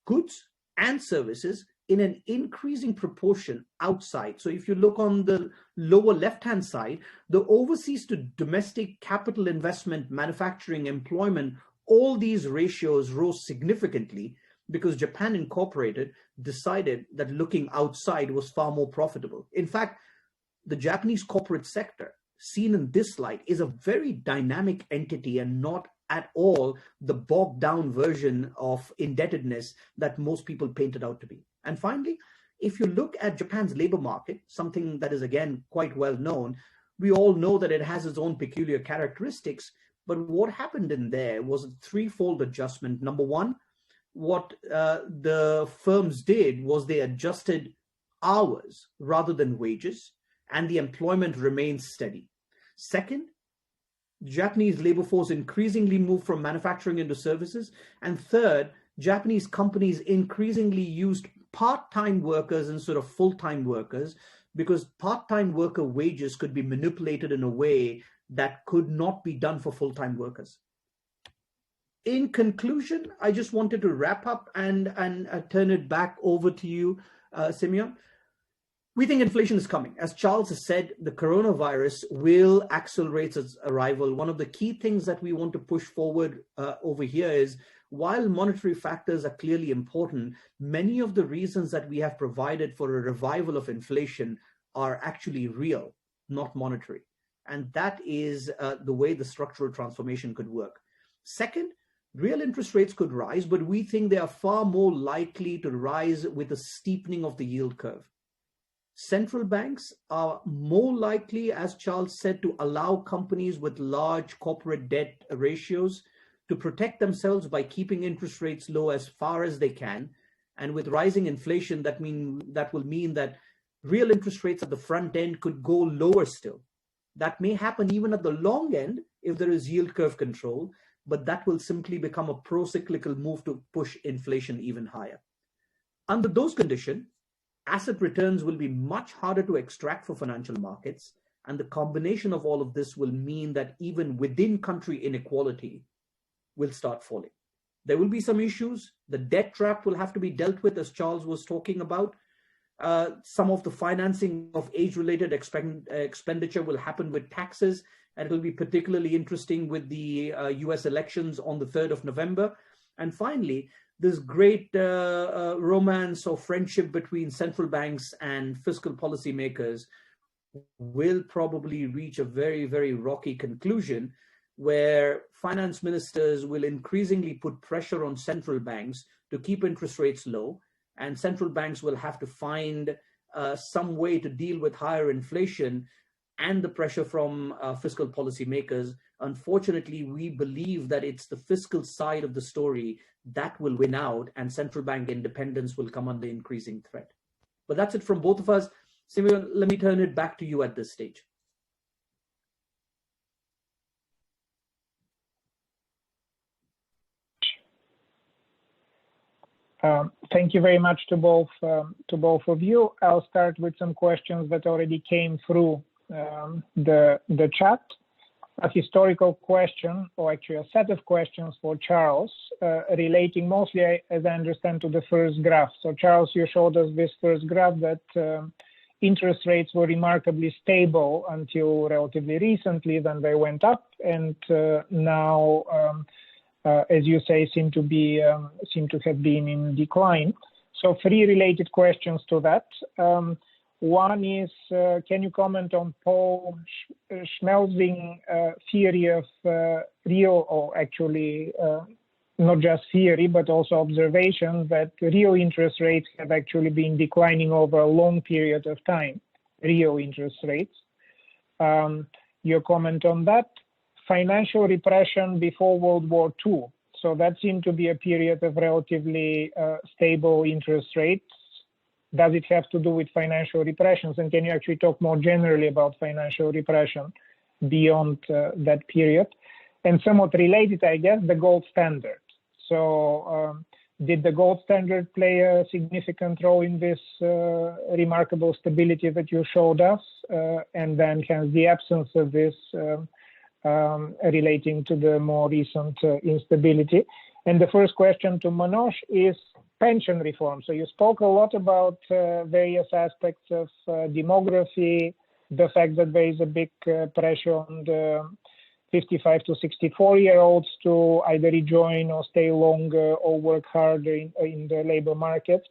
goods and services in an increasing proportion outside. So if you look on the lower left-hand side, the overseas to domestic capital investment, manufacturing, employment, all these ratios rose significantly because Japan Incorporated decided that looking outside was far more profitable. In fact, the Japanese corporate sector, seen in this slide, is a very dynamic entity and not at all the bogged down version of indebtedness that most people paint it out to be. And finally, if you look at Japan's labor market, something that is again quite well known, we all know that it has its own peculiar characteristics, but what happened in there was a threefold adjustment. Number one, what the firms did was they adjusted hours rather than wages, and the employment remained steady. Second, Japanese labor force increasingly moved from manufacturing into services. And third, Japanese companies increasingly used part-time workers instead of full-time workers because part-time worker wages could be manipulated in a way that could not be done for full-time workers. In conclusion, I just wanted to wrap up and turn it back over to you, Simeon. We think inflation is coming. As Charles has said, the coronavirus will accelerate its arrival. One of the key things that we want to push forward over here is, while monetary factors are clearly important, many of the reasons that we have provided for a revival of inflation are actually real, not monetary. And that is the way the structural transformation could work. Second, real interest rates could rise, but we think they are far more likely to rise with a steepening of the yield curve. Central banks are more likely, as Charles said, to allow companies with large corporate debt ratios to protect themselves by keeping interest rates low as far as they can. And with rising inflation, that will mean that real interest rates at the front end could go lower still. That may happen even at the long end if there is yield curve control, but that will simply become a pro-cyclical move to push inflation even higher. Under those conditions, asset returns will be much harder to extract for financial markets, and the combination of all of this will mean that even within country inequality will start falling. There will be some issues. The debt trap will have to be dealt with, as Charles was talking about. Some of the financing of age-related expenditure will happen with taxes, and it will be particularly interesting with the US elections on the 3rd of November. And finally, this great romance or friendship between central banks and fiscal policymakers will probably reach a very, very rocky conclusion, where finance ministers will increasingly put pressure on central banks to keep interest rates low, and central banks will have to find some way to deal with higher inflation and the pressure from fiscal policymakers. Unfortunately, we believe that it's the fiscal side of the story that will win out, and central bank independence will come under increasing threat. But that's it from both of us. Simeon, let me turn it back to you at this stage. Thank you very much to both of you. I'll start with some questions that already came through the chat. A historical question, or actually a set of questions for Charles, relating mostly, as I understand, to the first graph. So Charles, you showed us this first graph that interest rates were remarkably stable until relatively recently, then they went up, and now, as you say, seem to have been in decline. So three related questions to that. One is, can you comment on Paul Schmelzing's theory of real, or actually not just theory, but also observation that real interest rates have actually been declining over a long period of time, real interest rates. Your comment on that, financial repression before World War II. So that seemed to be a period of relatively stable interest rates. Does it have to do with financial repressions? And can you actually talk more generally about financial repression beyond that period? And somewhat related, I guess, the gold standard. So did the gold standard play a significant role in this remarkable stability that you showed us? And then hence the absence of this relating to the more recent instability. And the first question to Manoj is pension reform. So you spoke a lot about various aspects of demography, the fact that there is a big pressure on the 55 to 64-year-olds to either rejoin or stay longer or work harder in the labor market.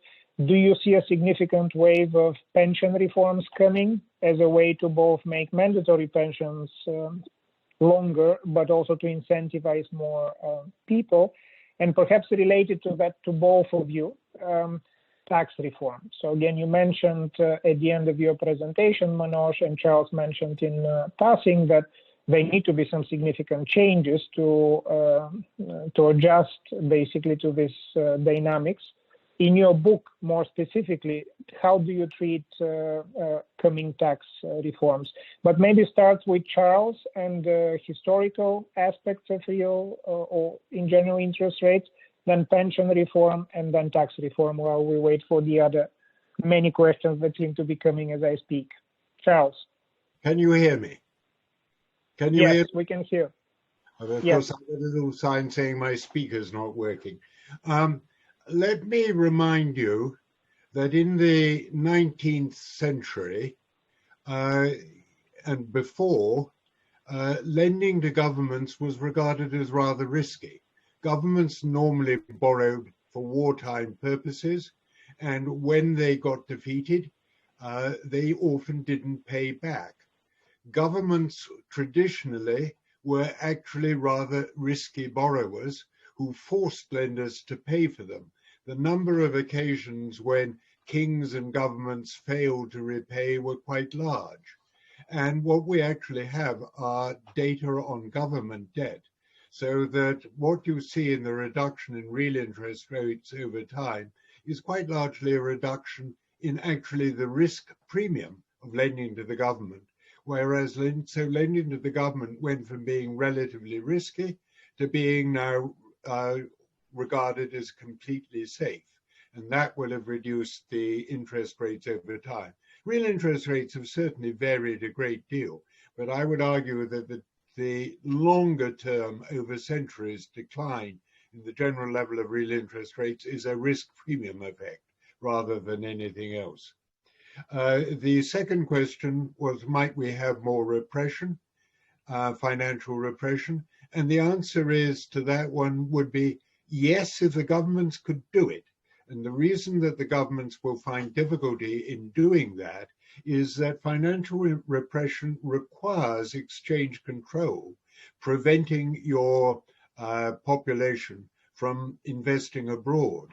Do you see a significant wave of pension reforms coming as a way to both make mandatory pensions longer, but also to incentivize more people? And perhaps related to that, to both of you, tax reform. So again, you mentioned at the end of your presentation, Manoj, and Charles mentioned in passing that there need to be some significant changes to adjust basically to this dynamics. In your book, more specifically, how do you treat coming tax reforms? But maybe start with Charles and the historical aspects of real or in general interest rates, then pension reform, and then tax reform while we wait for the other many questions that seem to be coming as I speak. Charles. Can you hear me? Can you hear me? Yes, we can hear. Of Yes. course, I got a little sign saying my speaker's not working. Let me remind you that in the 19th century and before, lending to governments was regarded as rather risky. Governments normally borrowed for wartime purposes, and when they got defeated, they often didn't pay back. Governments traditionally were actually rather risky borrowers who forced lenders to pay for them. The number of occasions when kings and governments failed to repay were quite large. And what we actually have are data on government debt, so that what you see in the reduction in real interest rates over time is quite largely a reduction in actually the risk premium of lending to the government. Whereas lending to the government went from being relatively risky to being now regarded as completely safe. And that will have reduced the interest rates over time. Real interest rates have certainly varied a great deal, but I would argue that the longer term over centuries decline in the general level of real interest rates is a risk premium effect rather than anything else. The second question was, might we have more repression, financial repression? And the answer is to that one would be yes, if the governments could do it. And the reason that the governments will find difficulty in doing that is that financial repression requires exchange control, preventing your population from investing abroad.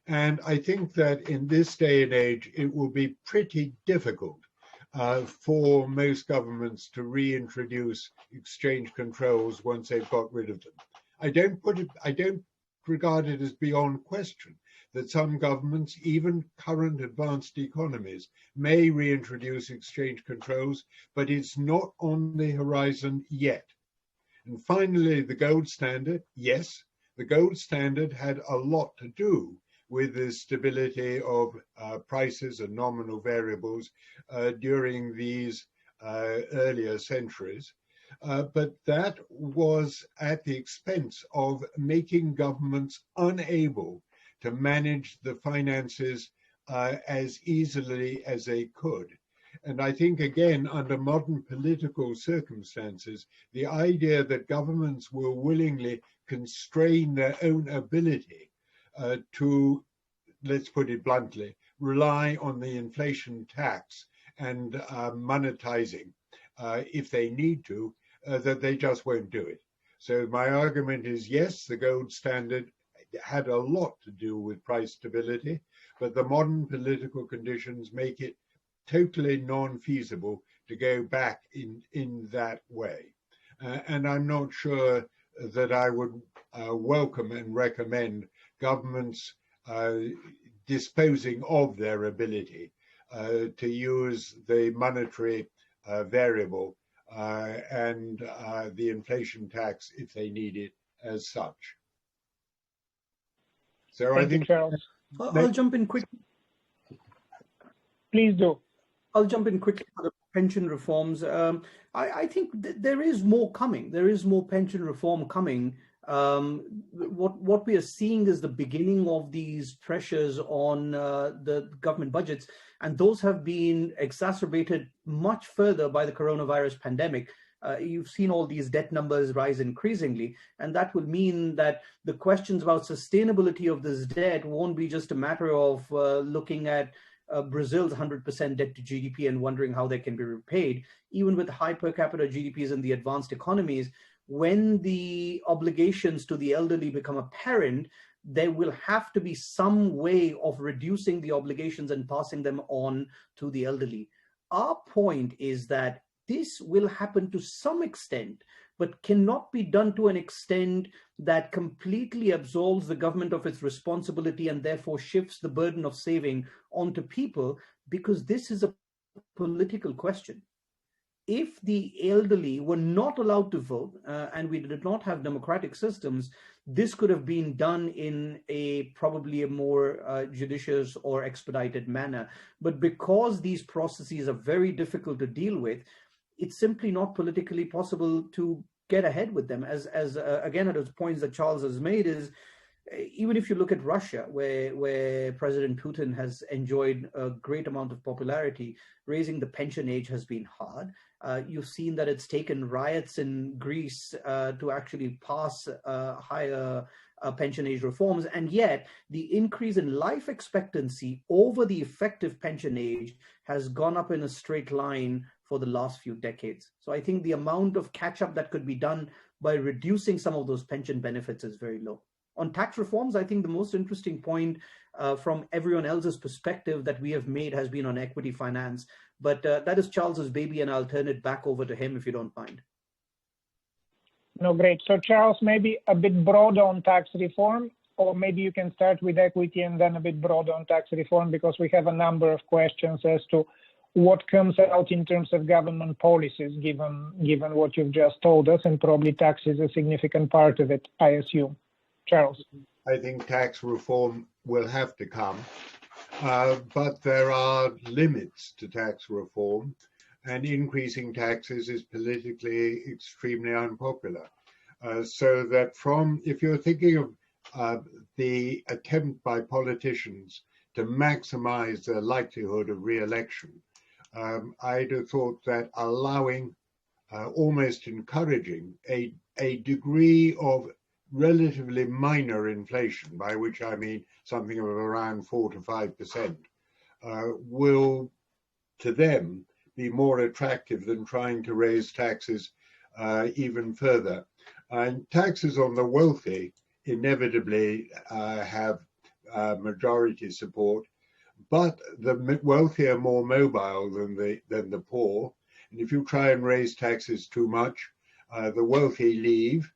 And I think that in this day and age, it will be pretty difficult for most governments to reintroduce exchange controls once they've got rid of them. I don't regard it as beyond question that some governments, even current advanced economies, may reintroduce exchange controls, but it's not on the horizon yet. And finally, the gold standard, yes, the gold standard had a lot to do with the stability of prices and nominal variables during these earlier centuries. But that was at the expense of making governments unable to manage the finances as easily as they could. And I think, again, under modern political circumstances, the idea that governments will willingly constrain their own ability to, let's put it bluntly, rely on the inflation tax and monetizing if they need to, that they just won't do it. So my argument is, yes, the gold standard had a lot to do with price stability, but the modern political conditions make it totally non-feasible to go back in that way. And I'm not sure that I would welcome and recommend governments disposing of their ability to use the monetary variable and the inflation tax if they need it as such. So Thank I think you, Charles. I'll jump in quickly. Please do. I'll jump in quickly for the pension reforms. I think there is more coming. There is more pension reform coming. What we are seeing is the beginning of these pressures on the government budgets, and those have been exacerbated much further by the coronavirus pandemic. You've seen all these debt numbers rise increasingly, and that will mean that the questions about sustainability of this debt won't be just a matter of looking at Brazil's 100% debt to GDP and wondering how they can be repaid. Even with high per capita GDPs in the advanced economies, when the obligations to the elderly become apparent, there will have to be some way of reducing the obligations and passing them on to the elderly. Our point is that this will happen to some extent, but cannot be done to an extent that completely absolves the government of its responsibility and therefore shifts the burden of saving onto people, because this is a political question. If the elderly were not allowed to vote and we did not have democratic systems, this could have been done in probably a more judicious or expedited manner. But because these processes are very difficult to deal with, it's simply not politically possible to get ahead with them. As again, at those points that Charles has made, is even if you look at Russia, where President Putin has enjoyed a great amount of popularity, raising the pension age has been hard. You've seen that it's taken riots in Greece to actually pass higher pension age reforms, and yet the increase in life expectancy over the effective pension age has gone up in a straight line for the last few decades. So I think the amount of catch-up that could be done by reducing some of those pension benefits is very low. On tax reforms, I think the most interesting point from everyone else's perspective that we have made has been on equity finance. But that is Charles's baby, and I'll turn it back over to him if you don't mind. No, great. So Charles, maybe a bit broader on tax reform, or maybe you can start with equity and then a bit broader on tax reform, because we have a number of questions as to what comes out in terms of government policies, given what you've just told us, and probably tax is a significant part of it, I assume. Charles. I think tax reform will have to come, but there are limits to tax reform, and increasing taxes is politically extremely unpopular. So that if you're thinking of the attempt by politicians to maximize the likelihood of re-election, I'd have thought that allowing, almost encouraging, a degree of relatively minor inflation, by which I mean something of around 4 to 5%, will, to them, be more attractive than trying to raise taxes even further. And taxes on the wealthy inevitably have majority support, but the wealthy are more mobile than the poor. And if you try and raise taxes too much, the wealthy leave,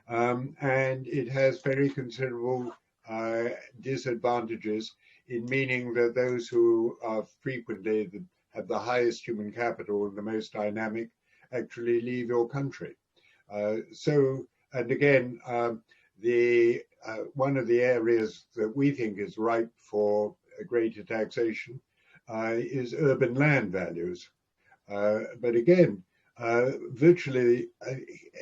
and it has very considerable disadvantages, in meaning that those who are frequently have the highest human capital and the most dynamic actually leave your country. And again, one of the areas that we think is ripe for greater taxation is urban land values. But again, virtually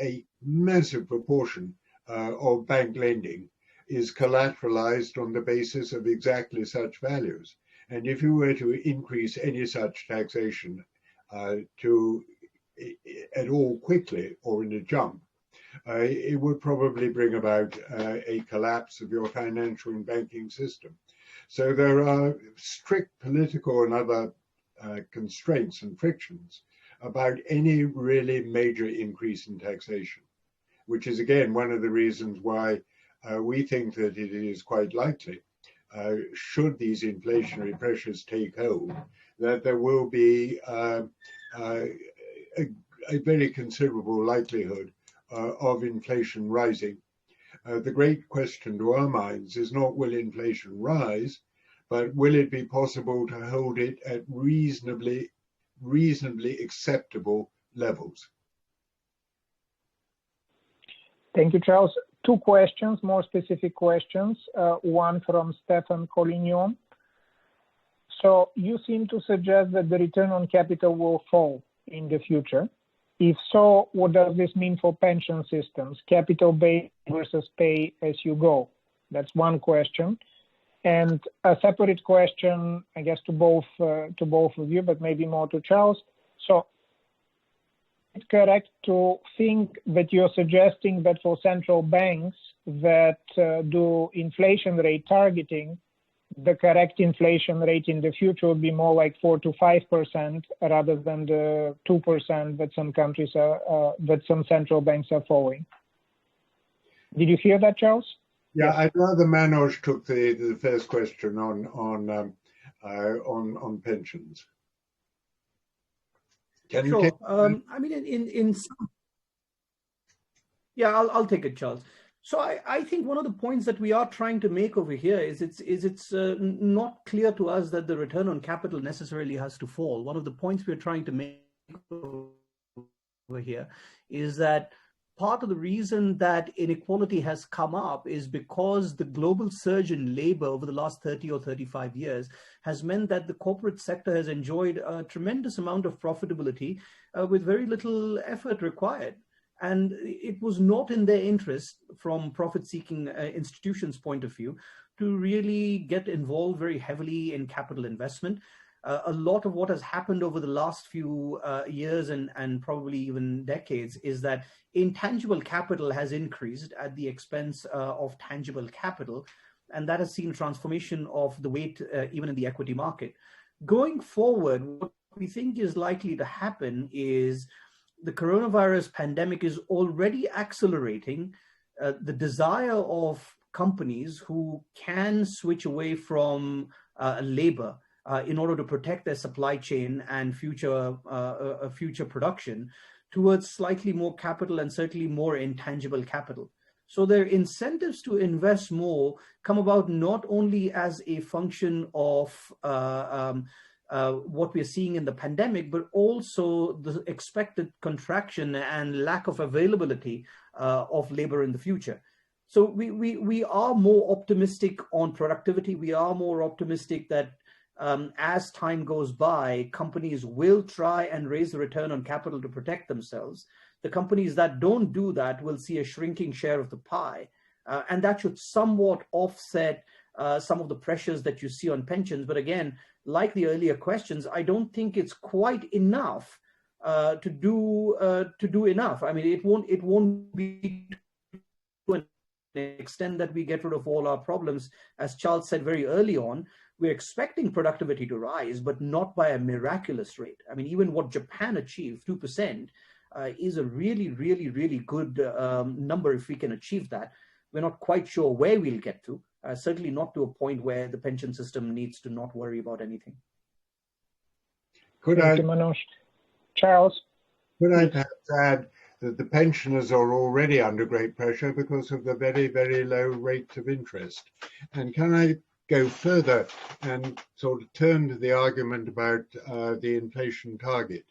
a massive proportion of bank lending is collateralized on the basis of exactly such values. And if you were to increase any such taxation at all quickly or in a jump, it would probably bring about a collapse of your financial and banking system. So there are strict political and other constraints and frictions about any really major increase in taxation. which is again one of the reasons why we think that it is quite likely, should these inflationary pressures take hold, that there will be a very considerable likelihood of inflation rising. The great question to our minds is not will inflation rise, but will it be possible to hold it at reasonably acceptable levels? Thank you, Charles. Two questions, more specific questions. One from Stefan Collignon. So you seem to suggest that the return on capital will fall in the future. If so, what does this mean for pension systems, capital based versus pay as you go? That's one question. And a separate question, I guess, to both of you, but maybe more to Charles. So it's correct to think that you're suggesting that for central banks that do inflation rate targeting, the correct inflation rate in the future would be more like 4 to 5% rather than the 2% that some countries are, that some central banks are following. Did you hear that, Charles? Yeah, yes. I'd rather Manoj took the first question on pensions. Can you take? I mean, yeah, I'll take it, Charles. So I think one of the points that we are trying to make over here is it's not clear to us that the return on capital necessarily has to fall. One of the points we're trying to make over here is that part of the reason that inequality has come up is because the global surge in labor over the last 30 or 35 years has meant that the corporate sector has enjoyed a tremendous amount of profitability with very little effort required. And it was not in their interest, from profit-seeking institutions' point of view, to really get involved very heavily in capital investment. A lot of what has happened over the last few years and probably even decades is that intangible capital has increased at the expense of tangible capital, and that has seen transformation of the weight even in the equity market. Going forward, what we think is likely to happen is the coronavirus pandemic is already accelerating the desire of companies who can switch away from labor in order to protect their supply chain and future production towards slightly more capital and certainly more intangible capital. So their incentives to invest more come about not only as a function of what we're seeing in the pandemic, but also the expected contraction and lack of availability of labor in the future. So we are more optimistic on productivity. We are more optimistic that as time goes by, companies will try and raise the return on capital to protect themselves. The companies that don't do that will see a shrinking share of the pie. And that should somewhat offset some of the pressures that you see on pensions. But again, like the earlier questions, I don't think it's quite enough to do enough. I mean, it won't be to an extent that we get rid of all our problems. As Charles said very early on, we're expecting productivity to rise, but not by a miraculous rate. I mean, even what Japan achieved, 2%, is a really, really, really good number if we can achieve that. We're not quite sure where we'll get to. Certainly not to a point where the pension system needs to not worry about anything. Thank you, Manoj. Charles? Could I perhaps add that the pensioners are already under great pressure because of the very, very low rates of interest? And can I go further and sort of turn to the argument about the inflation target?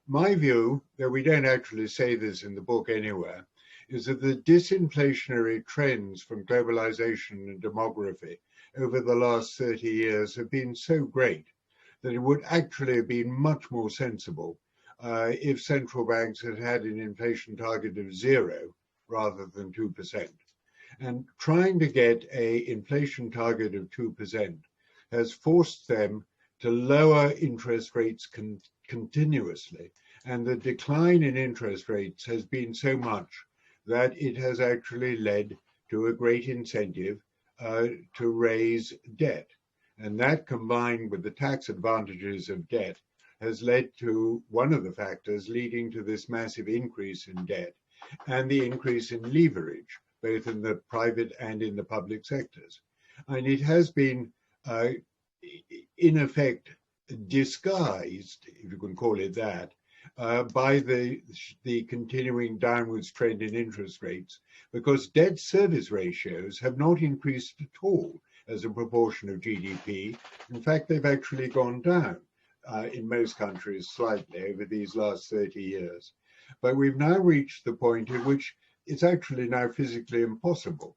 My view, though we don't actually say this in the book anywhere, is that the disinflationary trends from globalization and demography over the last 30 years have been so great that it would actually have been much more sensible if central banks had had an inflation target of 0 rather than 2%. And trying to get an inflation target of 2% has forced them to lower interest rates continuously. And the decline in interest rates has been so much that it has actually led to a great incentive to raise debt. And that, combined with the tax advantages of debt, has led to one of the factors leading to this massive increase in debt and the increase in leverage, both in the private and in the public sectors. And it has been, in effect, disguised, if you can call it that, by the continuing downwards trend in interest rates, because debt service ratios have not increased at all as a proportion of GDP. In fact, they've actually gone down in most countries slightly over these last 30 years. But we've now reached the point at which it's actually now physically impossible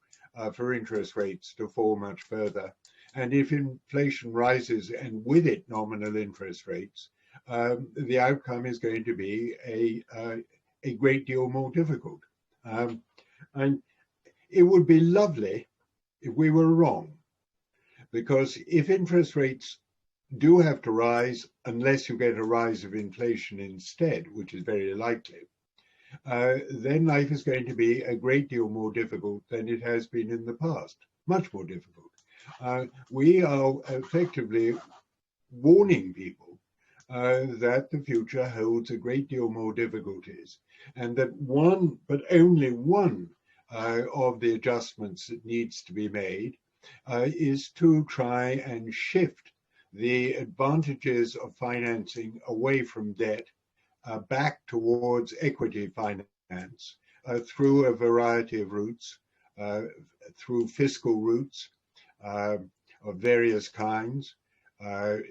for interest rates to fall much further. And if inflation rises and with it nominal interest rates, the outcome is going to be a great deal more difficult. And it would be lovely if we were wrong, because if interest rates do have to rise, unless you get a rise of inflation instead, which is very likely, then life is going to be a great deal more difficult than it has been in the past, much more difficult. We are effectively warning people that the future holds a great deal more difficulties, and that one, but only one, of the adjustments that needs to be made is to try and shift the advantages of financing away from debt back towards equity finance through a variety of routes, through fiscal routes of various kinds,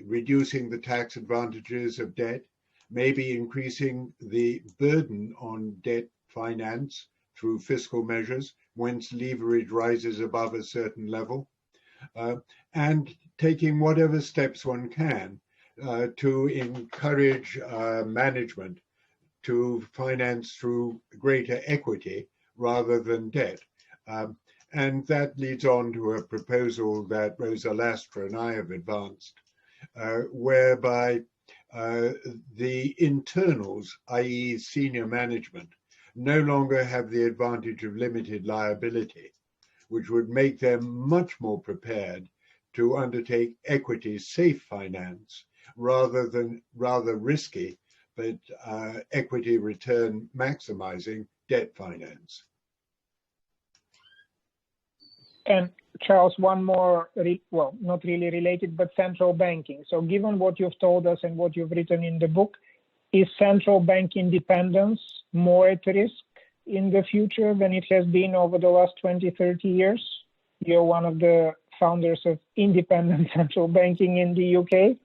reducing the tax advantages of debt, maybe increasing the burden on debt finance through fiscal measures once leverage rises above a certain level, and taking whatever steps one can to encourage management to finance through greater equity rather than debt. And that leads on to a proposal that Rosa Lastra and I have advanced, whereby the internals, i.e. senior management, no longer have the advantage of limited liability, which would make them much more prepared to undertake equity safe finance rather risky, but equity return maximizing debt finance. And Charles, one more, well, not really related, but central banking. So given what you've told us and what you've written in the book, is central bank independence more at risk in the future than it has been over the last 20, 30 years? You're one of the founders of independent central banking in the UK.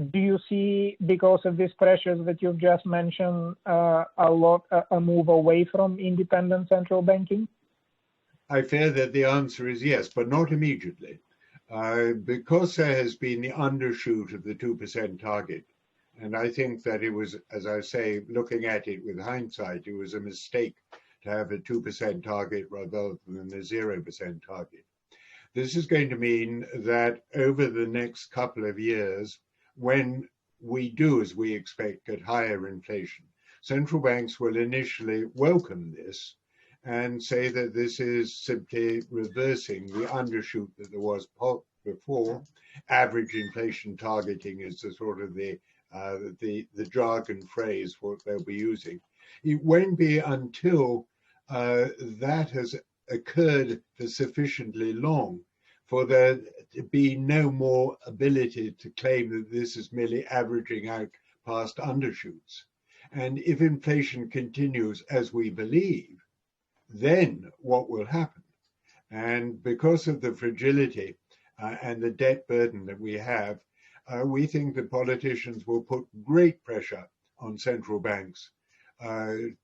Do you see, because of these pressures that you've just mentioned, a move away from independent central banking? I fear that the answer is yes, but not immediately. Because there has been the undershoot of the 2% target, and I think that it was, as I say, looking at it with hindsight, it was a mistake to have a 2% target rather than a 0% target. This is going to mean that over the next couple of years, when we do, as we expect, get higher inflation, central banks will initially welcome this and say that this is simply reversing the undershoot that there was before. Average inflation targeting is the sort of the jargon phrase what they'll be using. It won't be until that has occurred for sufficiently long for there to be no more ability to claim that this is merely averaging out past undershoots. And if inflation continues as we believe, then what will happen? And because of the fragility and the debt burden that we have, we think that politicians will put great pressure on central banks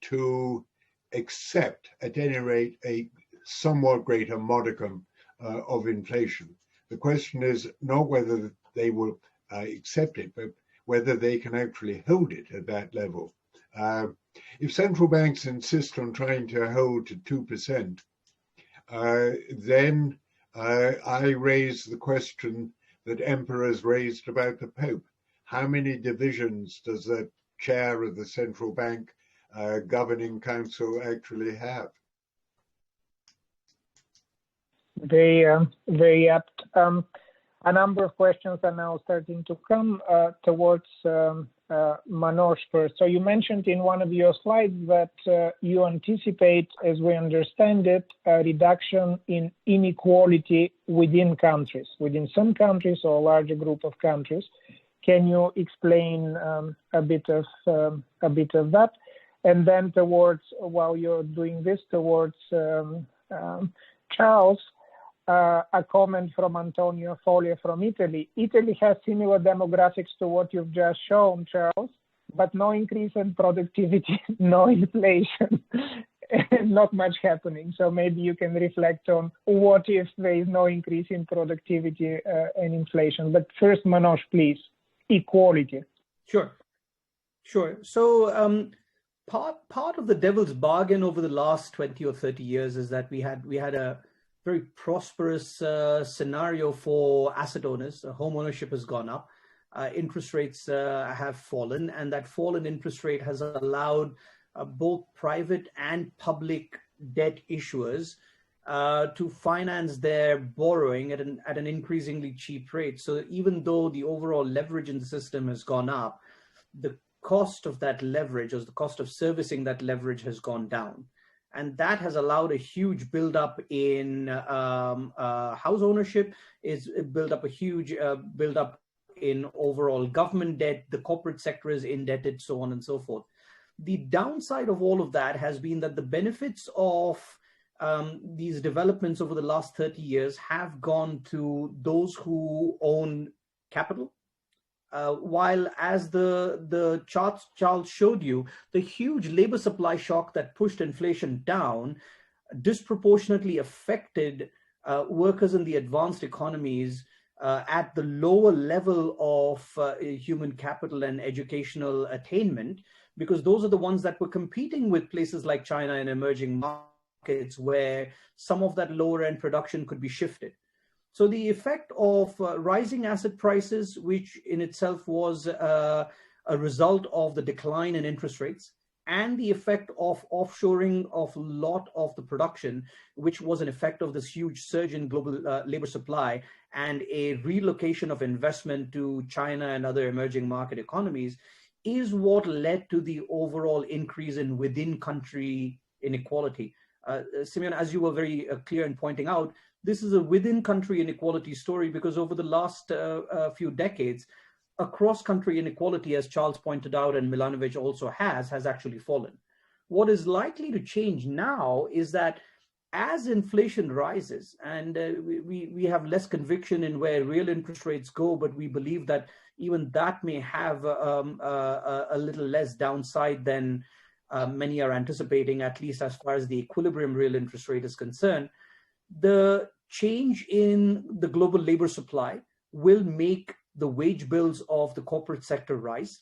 to accept, at any rate, a somewhat greater modicum of inflation. The question is not whether they will accept it, but whether they can actually hold it at that level. If central banks insist on trying to hold to 2%, then I raise the question that emperors raised about the Pope. How many divisions does the chair of the central bank governing council actually have? Very apt. A number of questions are now starting to come towards Manoj first. So you mentioned in one of your slides that you anticipate, as we understand it, a reduction in inequality within countries, within some countries or a larger group of countries. Can you explain a bit of that? And then towards, while you're doing this, towards Charles, a comment from Antonio Foglia from Italy. Italy has similar demographics to what you've just shown, Charles, but no increase in productivity, no inflation, not much happening. So maybe you can reflect on what if there is no increase in productivity and inflation. But first, Manoj, please, equality. Sure. So part of the devil's bargain over the last 20 or 30 years is that we had a very prosperous scenario for asset owners. Home ownership has gone up, interest rates have fallen, and that fall in interest rate has allowed both private and public debt issuers to finance their borrowing at an increasingly cheap rate. So even though the overall leverage in the system has gone up, the cost of that leverage, or the cost of servicing that leverage, has gone down. And that has allowed a huge buildup in house ownership, is built up a huge buildup in overall government debt, the corporate sector is indebted, so on and so forth. The downside of all of that has been that the benefits of these developments over the last 30 years have gone to those who own capital. While, as the charts Charles showed you, the huge labor supply shock that pushed inflation down disproportionately affected workers in the advanced economies at the lower level of human capital and educational attainment, because those are the ones that were competing with places like China and emerging markets where some of that lower end production could be shifted. So the effect of rising asset prices, which in itself was a result of the decline in interest rates, and the effect of offshoring of a lot of the production, which was an effect of this huge surge in global labor supply and a relocation of investment to China and other emerging market economies, is what led to the overall increase in within-country inequality. Simeon, as you were very clear in pointing out, this is a within-country inequality story, because over the last few decades, across-country inequality, as Charles pointed out and Milanovic also has actually fallen. What is likely to change now is that as inflation rises, and we have less conviction in where real interest rates go, but we believe that even that may have a little less downside than many are anticipating, at least as far as the equilibrium real interest rate is concerned. The change in the global labor supply will make the wage bills of the corporate sector rise.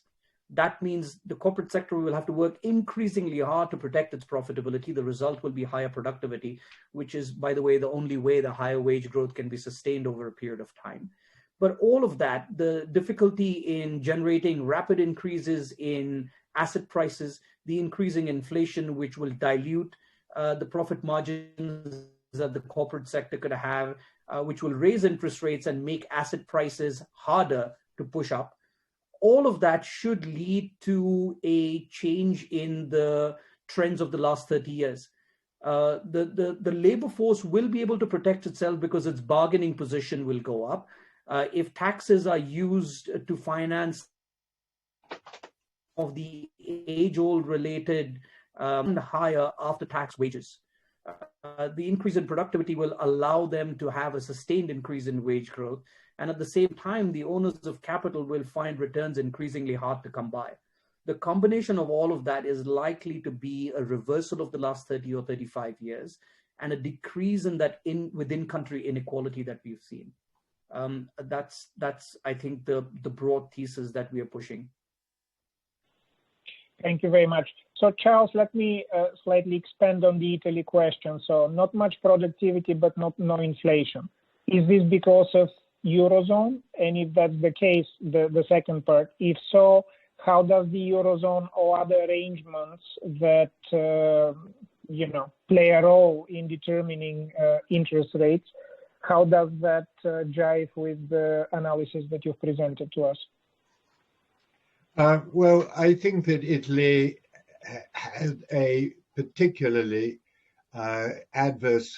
That means the corporate sector will have to work increasingly hard to protect its profitability. The result will be higher productivity, which is, by the way, the only way the higher wage growth can be sustained over a period of time. But all of that, the difficulty in generating rapid increases in asset prices, the increasing inflation, which will dilute the profit margins that the corporate sector could have, which will raise interest rates and make asset prices harder to push up. All of that should lead to a change in the trends of the last 30 years. The labor force will be able to protect itself because its bargaining position will go up. If taxes are used to finance of the age-old related higher after-tax wages, the increase in productivity will allow them to have a sustained increase in wage growth. And at the same time, the owners of capital will find returns increasingly hard to come by. The combination of all of that is likely to be a reversal of the last 30 or 35 years and a decrease in that within-country inequality that we've seen. That's I think, the broad thesis that we are pushing. Thank you very much. So Charles, let me slightly expand on the Italy question. So not much productivity, but no inflation. Is this because of Eurozone? And if that's the case, the second part, if so, how does the Eurozone or other arrangements that play a role in determining interest rates, how does that jive with the analysis that you've presented to us? Well, I think that Italy had a particularly adverse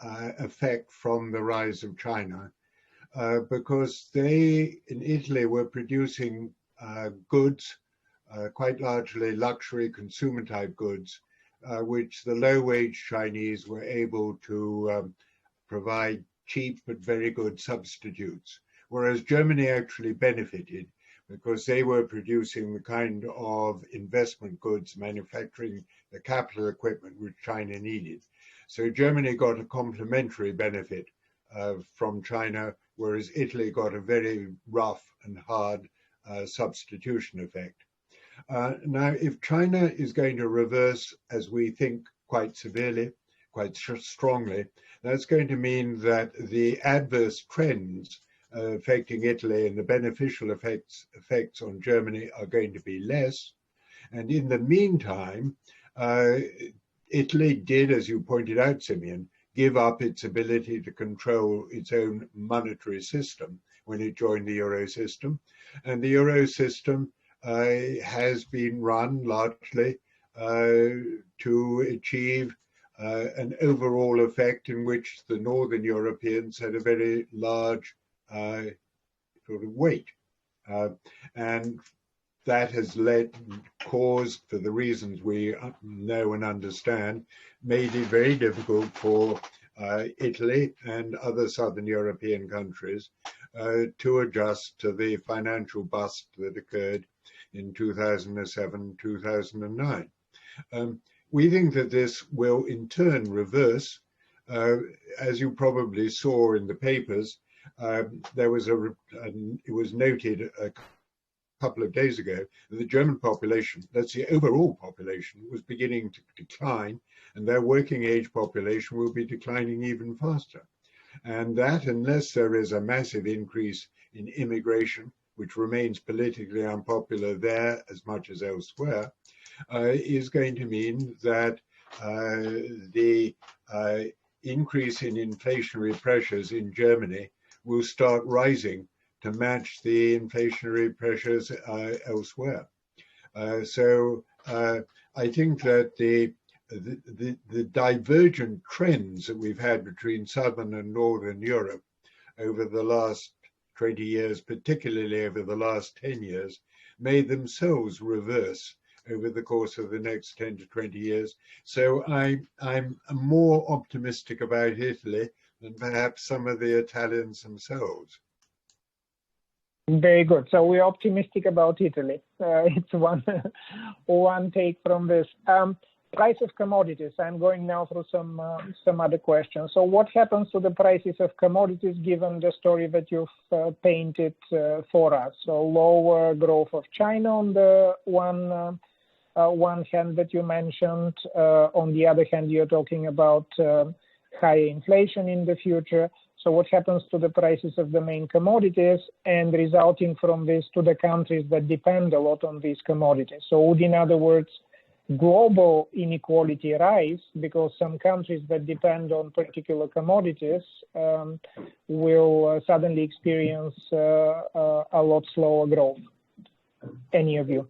effect from the rise of China, because they, in Italy, were producing goods, quite largely luxury consumer type goods, which the low wage Chinese were able to provide cheap but very good substitutes, whereas Germany actually benefited because they were producing the kind of investment goods, manufacturing the capital equipment which China needed. So Germany got a complementary benefit from China, whereas Italy got a very rough and hard substitution effect. Now, if China is going to reverse, as we think, quite severely, quite strongly, that's going to mean that the adverse trends affecting Italy and the beneficial effects on Germany are going to be less. And in the meantime, Italy did, as you pointed out, Simeon, give up its ability to control its own monetary system when it joined the euro system. And the euro system has been run largely to achieve an overall effect in which the Northern Europeans had a very large sort of weight. And that has caused, for the reasons we know and understand, made it very difficult for Italy and other Southern European countries to adjust to the financial bust that occurred in 2007, 2009. We think that this will in turn reverse. As you probably saw in the papers, there was it was noted a couple of days ago that the German population, that's the overall population, was beginning to decline, and their working age population will be declining even faster. And that, unless there is a massive increase in immigration, which remains politically unpopular there as much as elsewhere, is going to mean that the increase in inflationary pressures in Germany will start rising to match the inflationary pressures elsewhere. So I think that the divergent trends that we've had between Southern and Northern Europe over the last 20 years, particularly over the last 10 years, may themselves reverse over the course of the next 10 to 20 years. So I'm more optimistic about Italy than perhaps some of the Italians themselves. Very good. So we're optimistic about Italy. It's one take from this. Price of commodities. I'm going now through some other questions. So what happens to the prices of commodities given the story that you've painted for us? So lower growth of China on the one hand that you mentioned. On the other hand, you're talking about higher inflation in the future. So what happens to the prices of the main commodities and resulting from this to the countries that depend a lot on these commodities? So would, in other words, global inequality rise because some countries that depend on particular commodities will suddenly experience a lot slower growth? Any of you?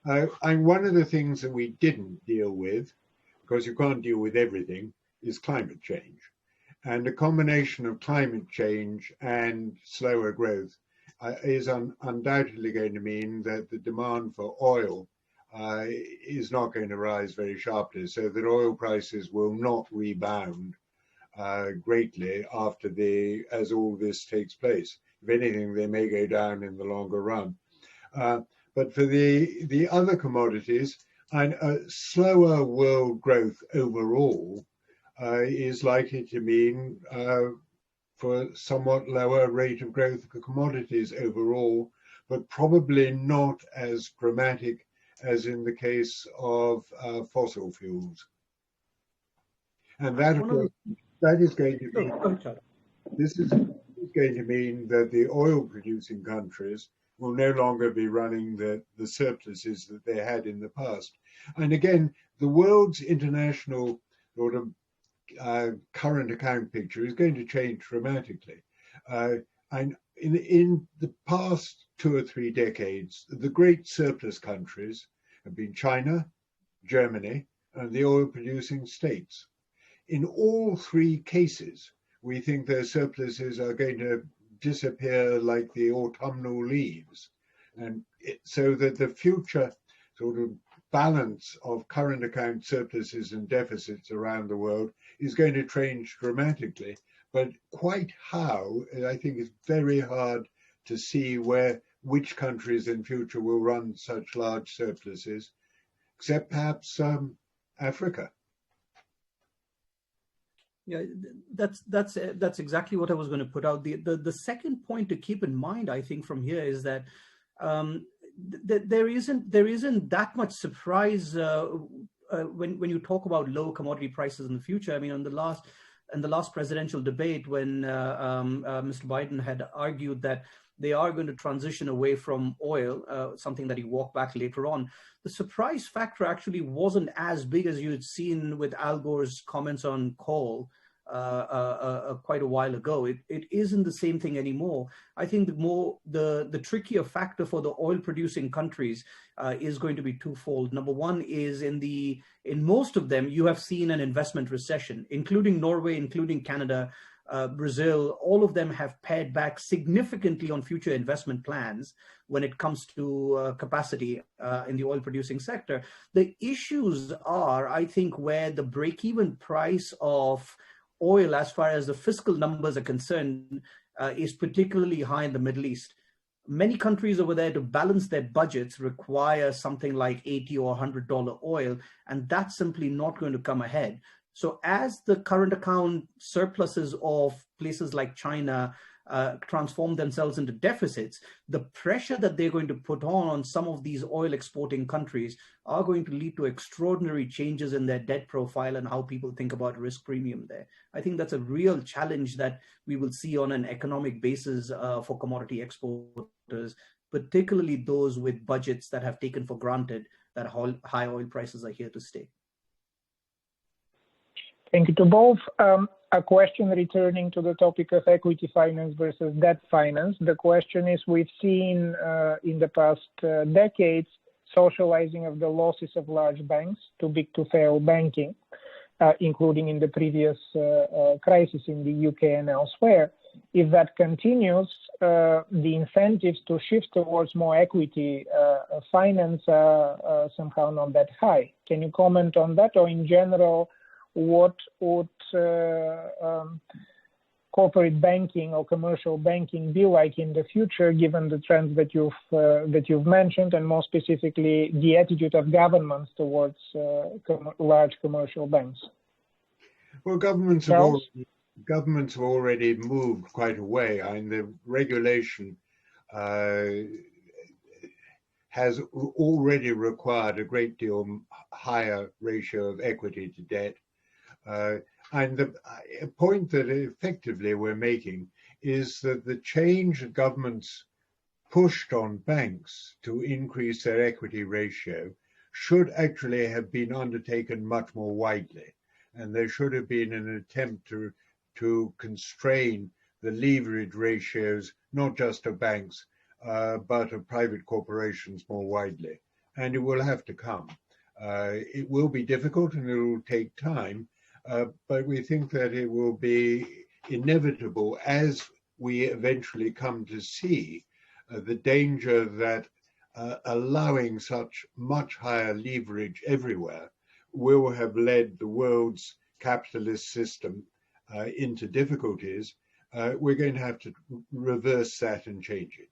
And one of the things that we didn't deal with, because you can't deal with everything, is climate change. And a combination of climate change and slower growth is undoubtedly going to mean that the demand for oil is not going to rise very sharply, so that oil prices will not rebound greatly as all this takes place. If anything, they may go down in the longer run. But for the other commodities, slower world growth overall is likely to mean for somewhat lower rate of growth for commodities overall, but probably not as dramatic as in the case of fossil fuels. And that is going to mean, this is going to mean that the oil producing countries will no longer be running the surpluses that they had in the past. And again, the world's international sort of current account picture is going to change dramatically. And in the past 2 or 3 decades, the great surplus countries have been China, Germany, and the oil-producing states. In all 3 cases, we think their surpluses are going to disappear like the autumnal leaves. And so that the future sort of balance of current account surpluses and deficits around the world is going to change dramatically. But quite how, I think it's very hard to see which countries in future will run such large surpluses, except perhaps Africa. Yeah, that's exactly what I was going to put out. The second point to keep in mind, I think, from here is that there isn't that much surprise when you talk about low commodity prices in the future. I mean, in the last presidential debate, when Mr. Biden had argued that they are going to transition away from oil, something that he walked back later on, the surprise factor actually wasn't as big as you had seen with Al Gore's comments on coal quite a while ago. It isn't the same thing anymore. I think the trickier factor for the oil producing countries is going to be twofold. Number one is in most of them, you have seen an investment recession, including Norway, including Canada, Brazil. All of them have pared back significantly on future investment plans when it comes to capacity in the oil producing sector. The issues are, I think, where the break-even price of oil, as far as the fiscal numbers are concerned, is particularly high in the Middle East. Many countries over there, to balance their budgets, require something like $80 or $100 oil, and that's simply not going to come ahead. So as the current account surpluses of places like China transform themselves into deficits, the pressure that they're going to put on some of these oil exporting countries are going to lead to extraordinary changes in their debt profile and how people think about risk premium there. I think that's a real challenge that we will see on an economic basis for commodity exporters, particularly those with budgets that have taken for granted that high oil prices are here to stay. Thank you to both. A question returning to the topic of equity finance versus debt finance. The question is, we've seen in the past decades socializing of the losses of large banks, too big to fail banking, including in the previous crisis in the UK and elsewhere. If that continues, the incentives to shift towards more equity finance are somehow not that high. Can you comment on that, or in general, what would corporate banking or commercial banking be like in the future, given the trends that you've mentioned, and more specifically the attitude of governments towards large commercial banks? Well, governments have already moved quite a way. I mean, the regulation has already required a great deal higher ratio of equity to debt. And the point that effectively we're making is that the change that governments pushed on banks to increase their equity ratio should actually have been undertaken much more widely. And there should have been an attempt to constrain the leverage ratios, not just of banks, but of private corporations more widely. And it will have to come. It will be difficult and it will take time. But we think that it will be inevitable as we eventually come to see the danger that allowing such much higher leverage everywhere will have led the world's capitalist system into difficulties. We're going to have to reverse that and change it.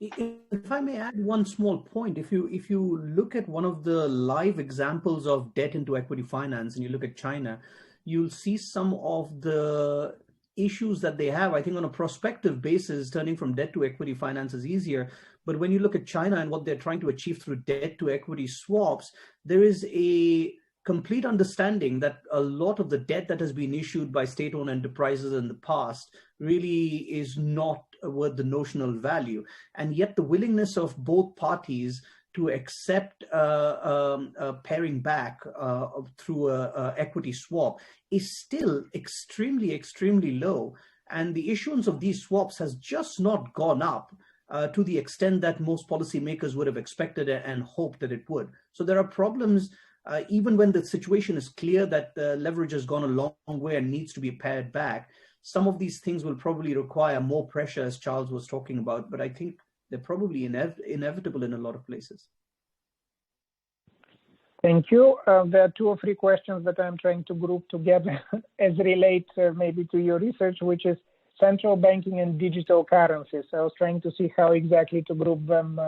If I may add one small point, if you look at one of the live examples of debt into equity finance and you look at China, you'll see some of the issues that they have. I think on a prospective basis, turning from debt to equity finance is easier. But when you look at China and what they're trying to achieve through debt to equity swaps, there is a complete understanding that a lot of the debt that has been issued by state-owned enterprises in the past really is not worth the notional value. And yet the willingness of both parties to accept paring back through an equity swap is still extremely, extremely low. And the issuance of these swaps has just not gone up to the extent that most policymakers would have expected and hoped that it would. So there are problems, even when the situation is clear that the leverage has gone a long way and needs to be pared back. Some of these things will probably require more pressure, as Charles was talking about, but I think they're probably inevitable in a lot of places. Thank you. There are 2 or 3 questions that I'm trying to group together as relate maybe to your research, which is central banking and digital currencies. I was trying to see how exactly to group them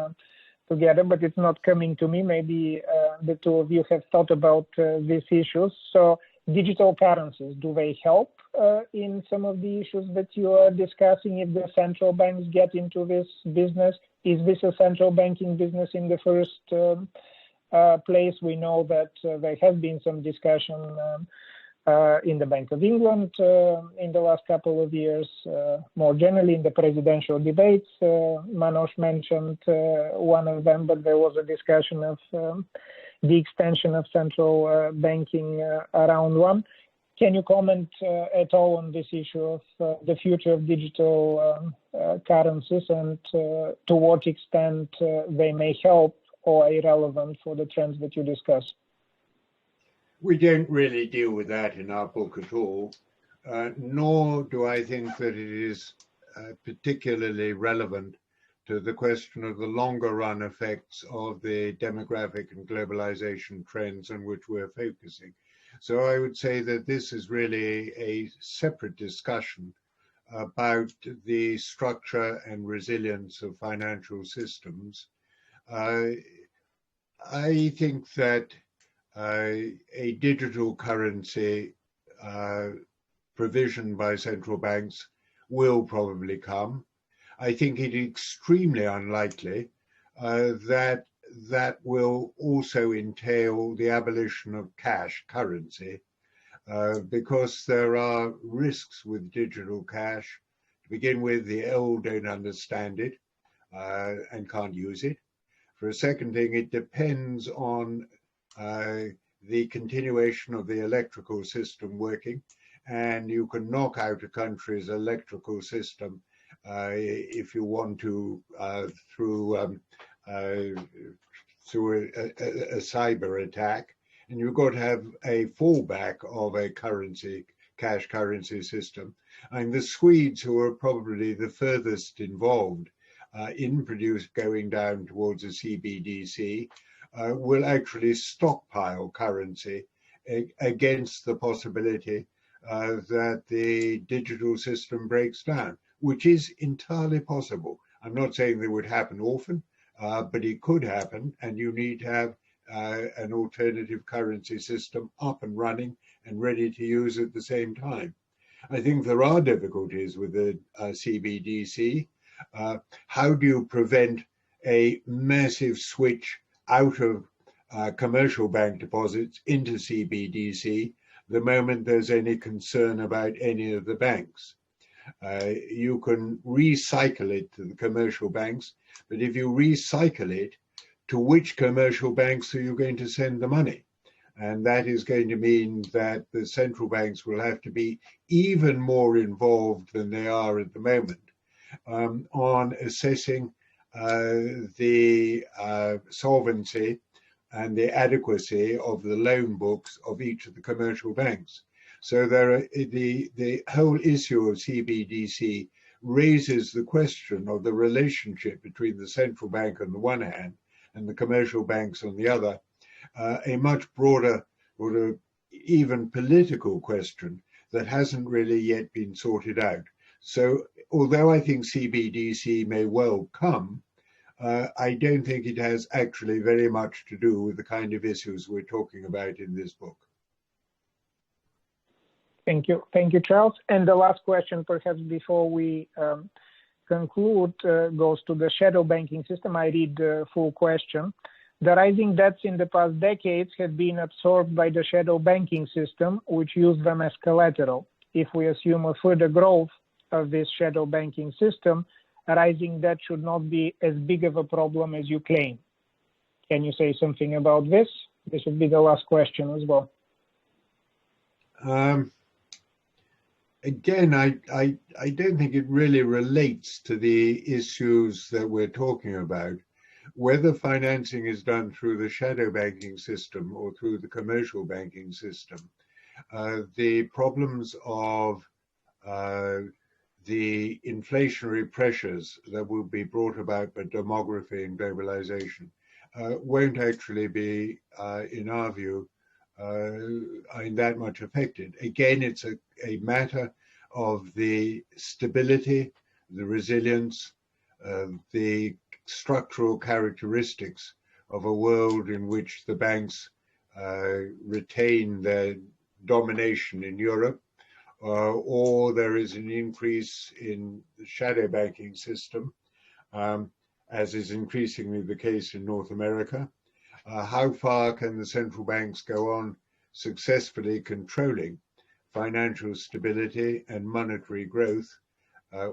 together, but it's not coming to me. Maybe the 2 of you have thought about these issues. So digital currencies, do they help in some of the issues that you are discussing if the central banks get into this business? Is this a central banking business in the first place? We know that there has been some discussion in the Bank of England in the last couple of years, more generally in the presidential debates. Manoj mentioned one of them, but there was a discussion of the extension of central banking around one. Can you comment at all on this issue of the future of digital currencies and to what extent they may help or are irrelevant for the trends that you discuss? We don't really deal with that in our book at all, nor do I think that it is particularly relevant to the question of the longer run effects of the demographic and globalization trends on which we're focusing. So I would say that this is really a separate discussion about the structure and resilience of financial systems. I think that a digital currency provisioned by central banks will probably come. I think it is extremely unlikely that will also entail the abolition of cash currency, because there are risks with digital cash. To begin with, the old don't understand it and can't use it. For a second thing, it depends on the continuation of the electrical system working, and you can knock out a country's electrical system if you want to through a cyber attack, and you've got to have a fallback of a cash currency system. And the Swedes, who are probably the furthest involved in going down towards a CBDC, will actually stockpile currency against the possibility that the digital system breaks down, which is entirely possible. I'm not saying that would happen often, but it could happen, and you need to have an alternative currency system up and running and ready to use at the same time. I think there are difficulties with the CBDC. How do you prevent a massive switch out of commercial bank deposits into CBDC the moment there's any concern about any of the banks? You can recycle it to the commercial banks, but if you recycle it, to which commercial banks are you going to send the money? And that is going to mean that the central banks will have to be even more involved than they are at the moment on assessing the solvency and the adequacy of the loan books of each of the commercial banks. So the whole issue of CBDC raises the question of the relationship between the central bank on the one hand and the commercial banks on the other, a much broader, or even political question that hasn't really yet been sorted out. So although I think CBDC may well come, I don't think it has actually very much to do with the kind of issues we're talking about in this book. Thank you. Thank you, Charles. And the last question, perhaps before we conclude, goes to the shadow banking system. I read the full question. The rising debts in the past decades have been absorbed by the shadow banking system, which used them as collateral. If we assume a further growth of this shadow banking system, rising debt should not be as big of a problem as you claim. Can you say something about this? This would be the last question as well. again, I don't think it really relates to the issues that we're talking about. Whether financing is done through the shadow banking system or through the commercial banking system, the problems of the inflationary pressures that will be brought about by demography and globalization won't actually be, in our view, that much affected. Again, it's a matter of the stability, the resilience, the structural characteristics of a world in which the banks retain their domination in Europe, or there is an increase in the shadow banking system, as is increasingly the case in North America. How far can the central banks go on successfully controlling financial stability and monetary growth?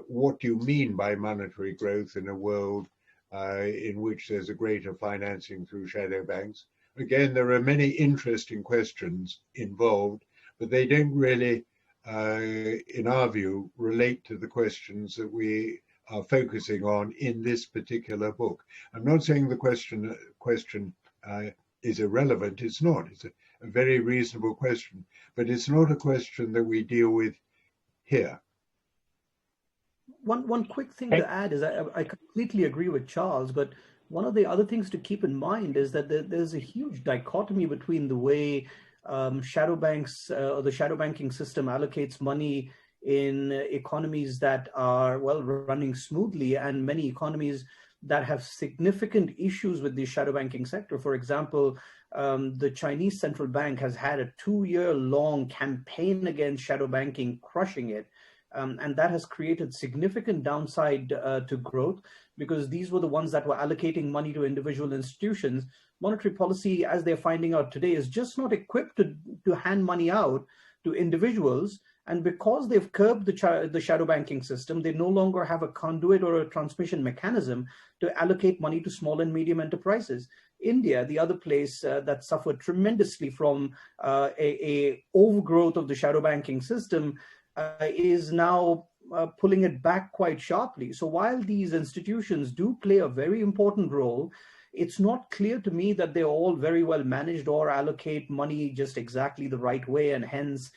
What do you mean by monetary growth in a world in which there's a greater financing through shadow banks? Again, there are many interesting questions involved, but they don't really, in our view, relate to the questions that we are focusing on in this particular book. I'm not saying the question is irrelevant. It's not. It's a very reasonable question, but it's not a question that we deal with here. One quick thing to add is I completely agree with Charles, but one of the other things to keep in mind is that there's a huge dichotomy between the way shadow banks or the shadow banking system allocates money in economies that are, well, running smoothly, and many economies that have significant issues with the shadow banking sector. For example, the Chinese central bank has had a 2-year-long campaign against shadow banking, crushing it. And that has created significant downside to growth, because these were the ones that were allocating money to individual institutions. Monetary policy, as they're finding out today, is just not equipped to hand money out to individuals. And because they've curbed the shadow banking system, they no longer have a conduit or a transmission mechanism to allocate money to small and medium enterprises. India, the other place that suffered tremendously from a overgrowth of the shadow banking system, is now pulling it back quite sharply. So while these institutions do play a very important role, it's not clear to me that they're all very well managed or allocate money just exactly the right way, and hence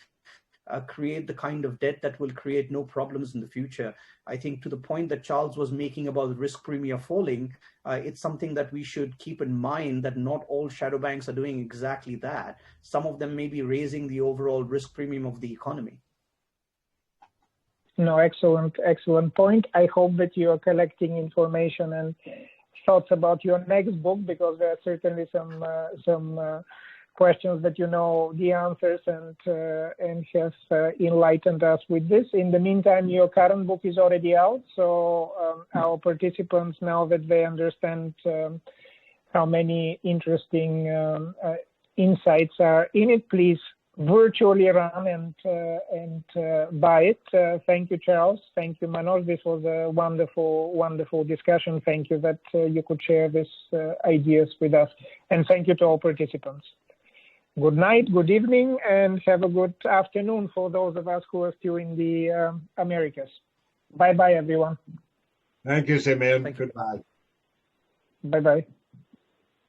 create the kind of debt that will create no problems in the future. I think to the point that Charles was making about risk premia falling, it's something that we should keep in mind, that not all shadow banks are doing exactly that. Some of them may be raising the overall risk premium of the economy. No, excellent point. I hope that you are collecting information and thoughts about your next book, because there are certainly some questions that you know the answers, and have enlightened us with this. In the meantime, your current book is already out, so our participants, now that they understand how many interesting insights are in it, please virtually run and buy it. Thank you, Charles. Thank you, Manoj. This was a wonderful discussion. Thank you that you could share these ideas with us. And thank you to all participants. Good night, good evening, and have a good afternoon for those of us who are still in the Americas. Bye-bye, everyone. Thank you, Simeon. Goodbye. Bye-bye.